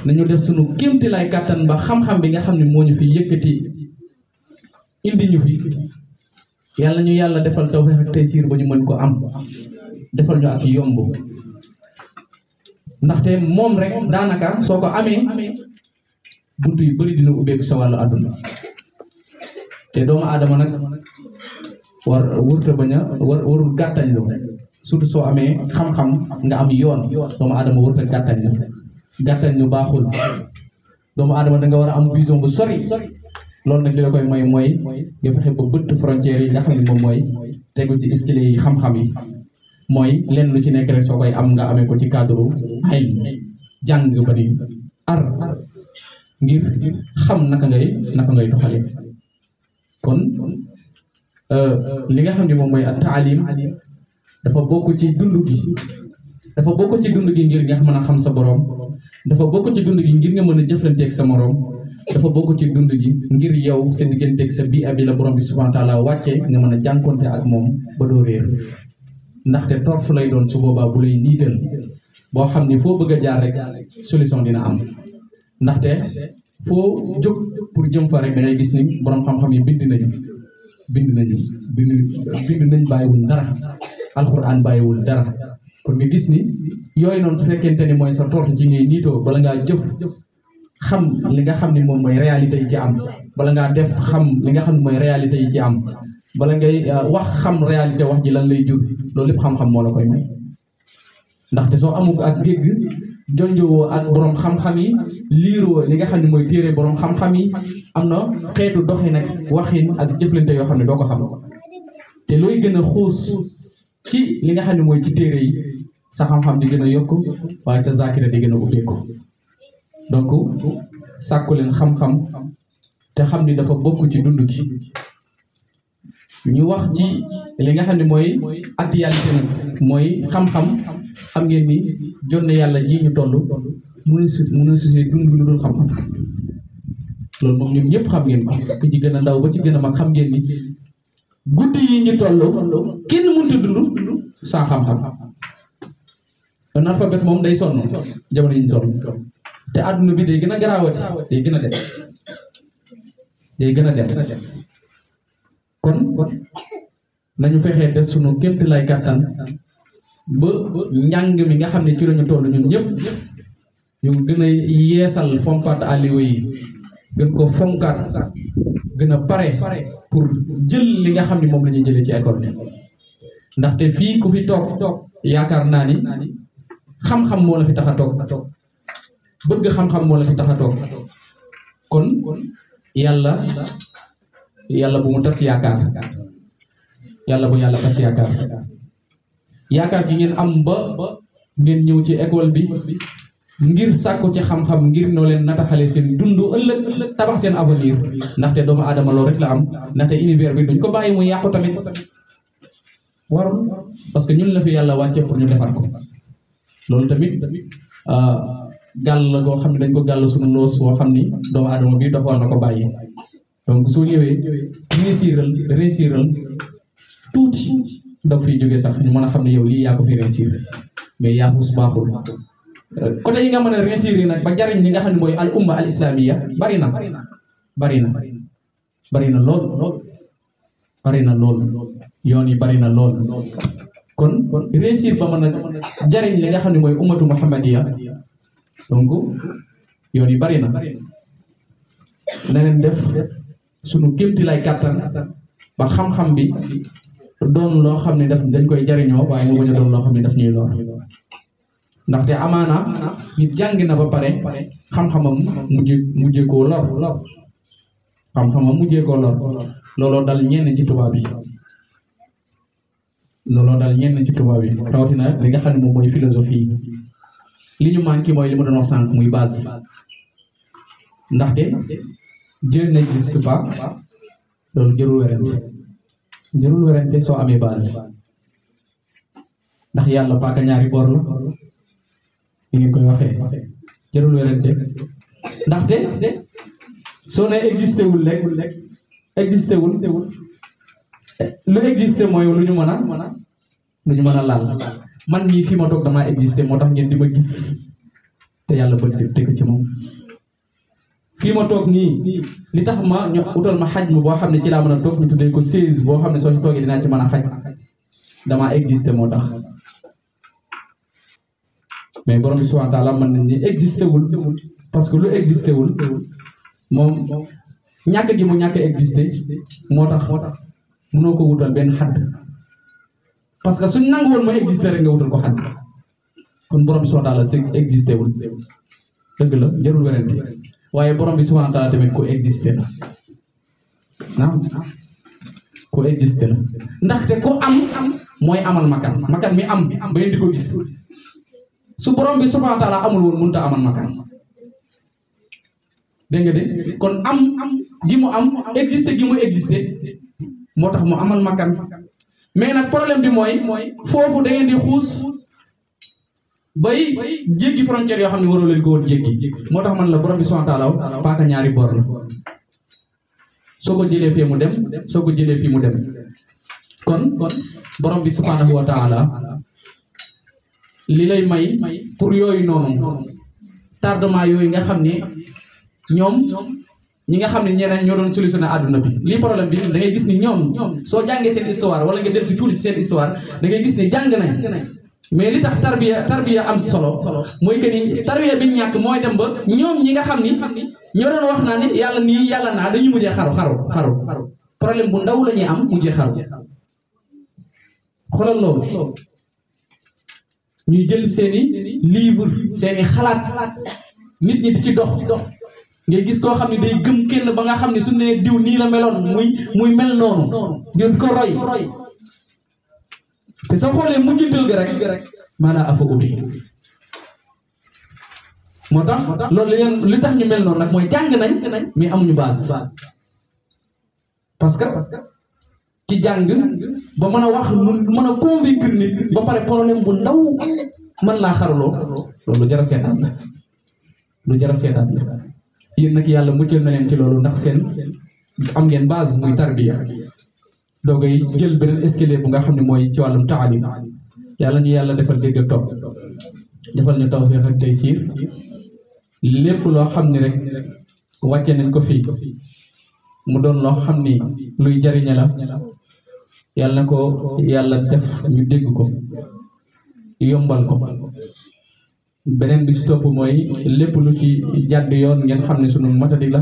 A: nañu def sunu kéemti lay kàttan ba xam-xam bi nga xam ne moo ñu fi yëkkati indi ñu fi yàlla ñu yàlla defal tawfeex ak taysiir ba ñu mën ko am defal ñu ak yomb ndaxte moom rek daanaka soo ko amee buntu yu bari dina ubbeeku sa wàllu àdduna te doomu aadama nag warul gàttañ lu surtout soo amee xam-xam nga am yoon doomu aadama wërta gàttañ lu baaxul doomu aadama da nga war a am vision bu sori loolu nag li la koy mooy nga fexe ba bëtt frontières yi nga xam ne moom mooy tegu ci escalier yi xam-xam yi mooy lenn lu ci nekk rek soo koy am nga amee ko ci cadre xel jàng ba ni ar ngir xam naka ngay doxale kon li nga xam ne moom mooy taalim dafa bokk ci dund gi ngir nga mën a xam sa borom dafa bokk ci dund gi ngir nga mën a jëflanteeg sa morom dafa bokk ci dund gi ngir yow sa digganteeg sa bii abi la borom bi subhanahu wa taala wàcce nga mën a jànkonte ak moom ba doo réer ndaxte torf lay doon su boobaa bu lay niital boo xam ni foo bëgg a jaar rek solution dina am ndaxte foo jóg pour jëm fa rek da ngay gis ni borom xam-xam yi bind nañ bàyyiwuñ dara alxuraan bàyyiwul dara kon nga gis ni yooyu noonu su fekkente ni mooy sa torf ci ngay niitoo bala ngaa jëf xam li nga xam ni moom mooy réalité yi ci am bala ngaa def xam li nga xam ne mooy réalité yi ci am bala ngay wax xam réalité wax ji lan lay jur loolu lépp xam-xam moo la koy may ndaxte soo amul ak dégg jonjowoo ak borom xam-xam yi liiroo li nga xam ne mooy téere borom xam-xam yi am na xeetu doxin ak waxin ak jëflante yoo xam ne doo ko xam te looy gën a xuus ci li nga xam ne mooy ci téere yi sa xam-xam di gën a yokk waaye sa zakira di gën a ubbeeku donc sàkku leen xam-xam te xam ni dafa bokk ci dund gi ñu wax ci li nga xam ne mooy actualité nag mooy xam-xam xam ngeen ni jonne yàlla ji ñu toll mun a suñu dund lu dul xam-xam loolu moom ñun ñëpp xam ngeen ko ki ci gën a ndaw ba ci gën a mag xam ngeen ni guddi yi ñu toll kenn mënut a dund sans xam-xam un alphabet moom day sonn jamono yi ñu toll te àdduna bi day gën a garaawati day gën a dem kon nañu fexee def sunu kéemti lay kàttan ba njàng mi nga xam ne ci lañu toll ñun ñëpp ñu gën a yeesal fompaat aliwo yi gën ko fonkaat gën a pare pour jël li nga xam ne moom la ñuy jëlee ci école bi ndaxte fii ku fi toog yaakaar naa ni xam-xam moo la fi tax a toog bëgg xam-xam moo la fi tax a toog kon yàlla bu mu tas yaakaar yàlla bu yàlla tas yaakaar gi ngeen am ba ngeen ñëw ci école bi ngir sàkku ci xam-xam ngir noo leen nataxale seen dund ëllëg tabax seen avenir ndaxte doomu aadama loolu rek la am ndaxte univers bi duñ ko bàyyi mu yàqu tamit warul parce que ñun la fi yàlla wàcce pour ñu defar ko loolu tamit gàll la goo xam ne dañ ko gàll suñu loos boo xam ni doomu aadama bi dox war na ko bàyyi donc soo ñëwee réussiral tuuti dog fiy jógee sax ñu mën a xam ne yow lii yaa ko fi réussir mais yaa fus baaxul côté yi nga mën a réussir nag ba jariñ li nga xam ne mooy al umma al islamiya bari na lool yoon yi bari na lool kon réussir ba mën a jariñ li nga xam ne mooy ummatu muhammadiya donc yoon yi bari na leneen def sunu kéemti lay kàttan ba xam-xam bi doon loo xam ne dañ koy jariñoo waaye mu bañ a doon loo xam ne daf ñuy lor ndaxte amaana nit jàngi na ba pare xam-xamam mujjee koo lor xam-xamam mujjee koo lor looloo dal ñenn ci tubaab yi rawatina li nga xam ne moom mooy philosophie li ñu manqué mooy li ma doon wax sànq muy base ndaxte Dieu n'existe pas loolu jërul werante soo amee base ndax yàlla paaka ñaari boor la ni ngeen koy waxee jërul werante ndaxte soo ne existé wul rek existé wul lu existé mooy lu ñu mën a laal man mii fi ma toog damaa existé moo tax ngeen di ma gis te yàlla ba teg ci moom fii ma toog nii li tax ma ñu utal ma xaj boo xam ne ci laa mën a toog ñu tuddee ko 16 boo xam ne soo ci toogee dinaa ci mën a xaj damaa existé moo tax mais borom bi subhanahu wa taala mën nañ ni existé wul parce que lu existé wul moom ñàkk gi mu ñàkk existé moo tax mënoo ko wutal benn xadd parce que suñ nangu woon mooy existé rek nga wutal ko xadd kon borom bi subhanahu wa taala c'est existé wul dëgg la jarul werante waaye borom bi subhanahu wa taala tamit ko existé la naam ko existé la ndaxte ko am mooy amal makan mi am ba indi ko gis su borom bi subhanahu wa taala amul woon mënut a amal makan dégg nga de kon am gi mu am existé gi mu existé moo tax mu amal makan mais nag problème bi mooy foofu da ngeen di xuus bay jéggi frontière yoo xam ne waroo leen ko woon jéggi moo tax man la borom bi subhanahu wa taala paaka ñaari bor la soo ko jëlee fii mu dem soo ko jëlee fii mu dem kon borom bi subhanahu wa taala li lay may pour yooyu noonu tardement yooyu nga xam ne ñoom ñi nga xam ne ñeneen ñoo doon solutionné àdduna bi lii problème bi da ngay gis ni ñoom soo jàngee seen histoire wala nga dem si tuuti seen histoire da ngay gis ni jàng nañ mais li tax tarbiya am solo mooy que ni tarbiya bi ñu ñàkk mooy dem ba ñoom ñi nga xam ni ñoo doon wax naa ni yàlla nii yàlla naa dañuy mujjee xaru problème bu ndaw la ñuy am mujjee xaru xoolal loolu ñuy jël seeni livre seeni xalaat nit ñi di ci dox ngay gis koo xam ne day gëm kenn ba nga xam ne su ne diw nii la meloon muy mel noonu di ko roy te soo xoolee mujjantal ga rek maanaam afa ubbi moo tax loolu li tax ñu mel noonu nag mooy jàng nañ mais amuñu base parce que ci jàng ba mën a wax lu mën a convaincre nit ba pare problème bu ndaw mën laa xaraloo loolu jara seetaat la lu jara seetaat la yéen nag yàlla muccal na leen ci loolu ndax seen am ngeen base muy tarbiya doogay jël beneen escalier bu nga xam ne mooy ci wàllum taalim yàlla ñu yàlla defal dégg ak topp defal ñu tawfiq ak taysiir lépp loo xam ne rek wàcce nañ ko fii mu doon loo xam ni luy jariñe la yàlla na ko yàlla def ñu dégg ko yombal ko beneen bi si topp mooy lépp lu ci jàdd yoon ngeen xam ne sunu matadi la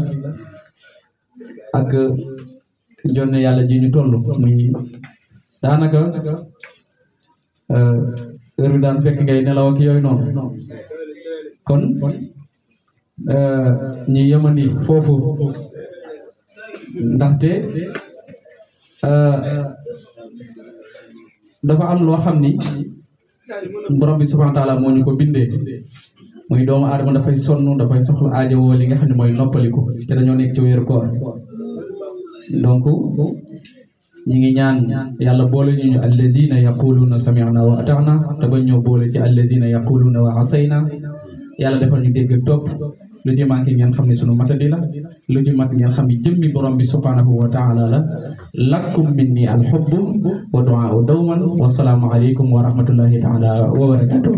A: ak jonne yàlla ji ñu toll muy daanaka heure bi daan fekk ngay nelaw ak yooyu noonu kon ñi yemani foofu ndaxte dafa am loo xam ni borom bi subhanahu wa taala moo ñu ko bindee muy doomu aadama dafay sonn dafay soxla aajowoo li nga xam ne mooy noppaliku te dañoo nekk ci wéeru koor donc ñi ngi ñaan yàlla boole ñu allazina yaquluna sami'na wa ata'na te bañ ñoo boole ci allazina yaquluna wa asayna yàlla defal ñu dégg ak topp lu ci manqué ngeen xam ne sunu matadi la lu ci mat ngeen xam ne jëmmi borom bi subhanahu wa taala la lakum minni alhubbu wa du'a'u dawman wa salaamu alaykum wa rahmatullahi taala wa barakatuh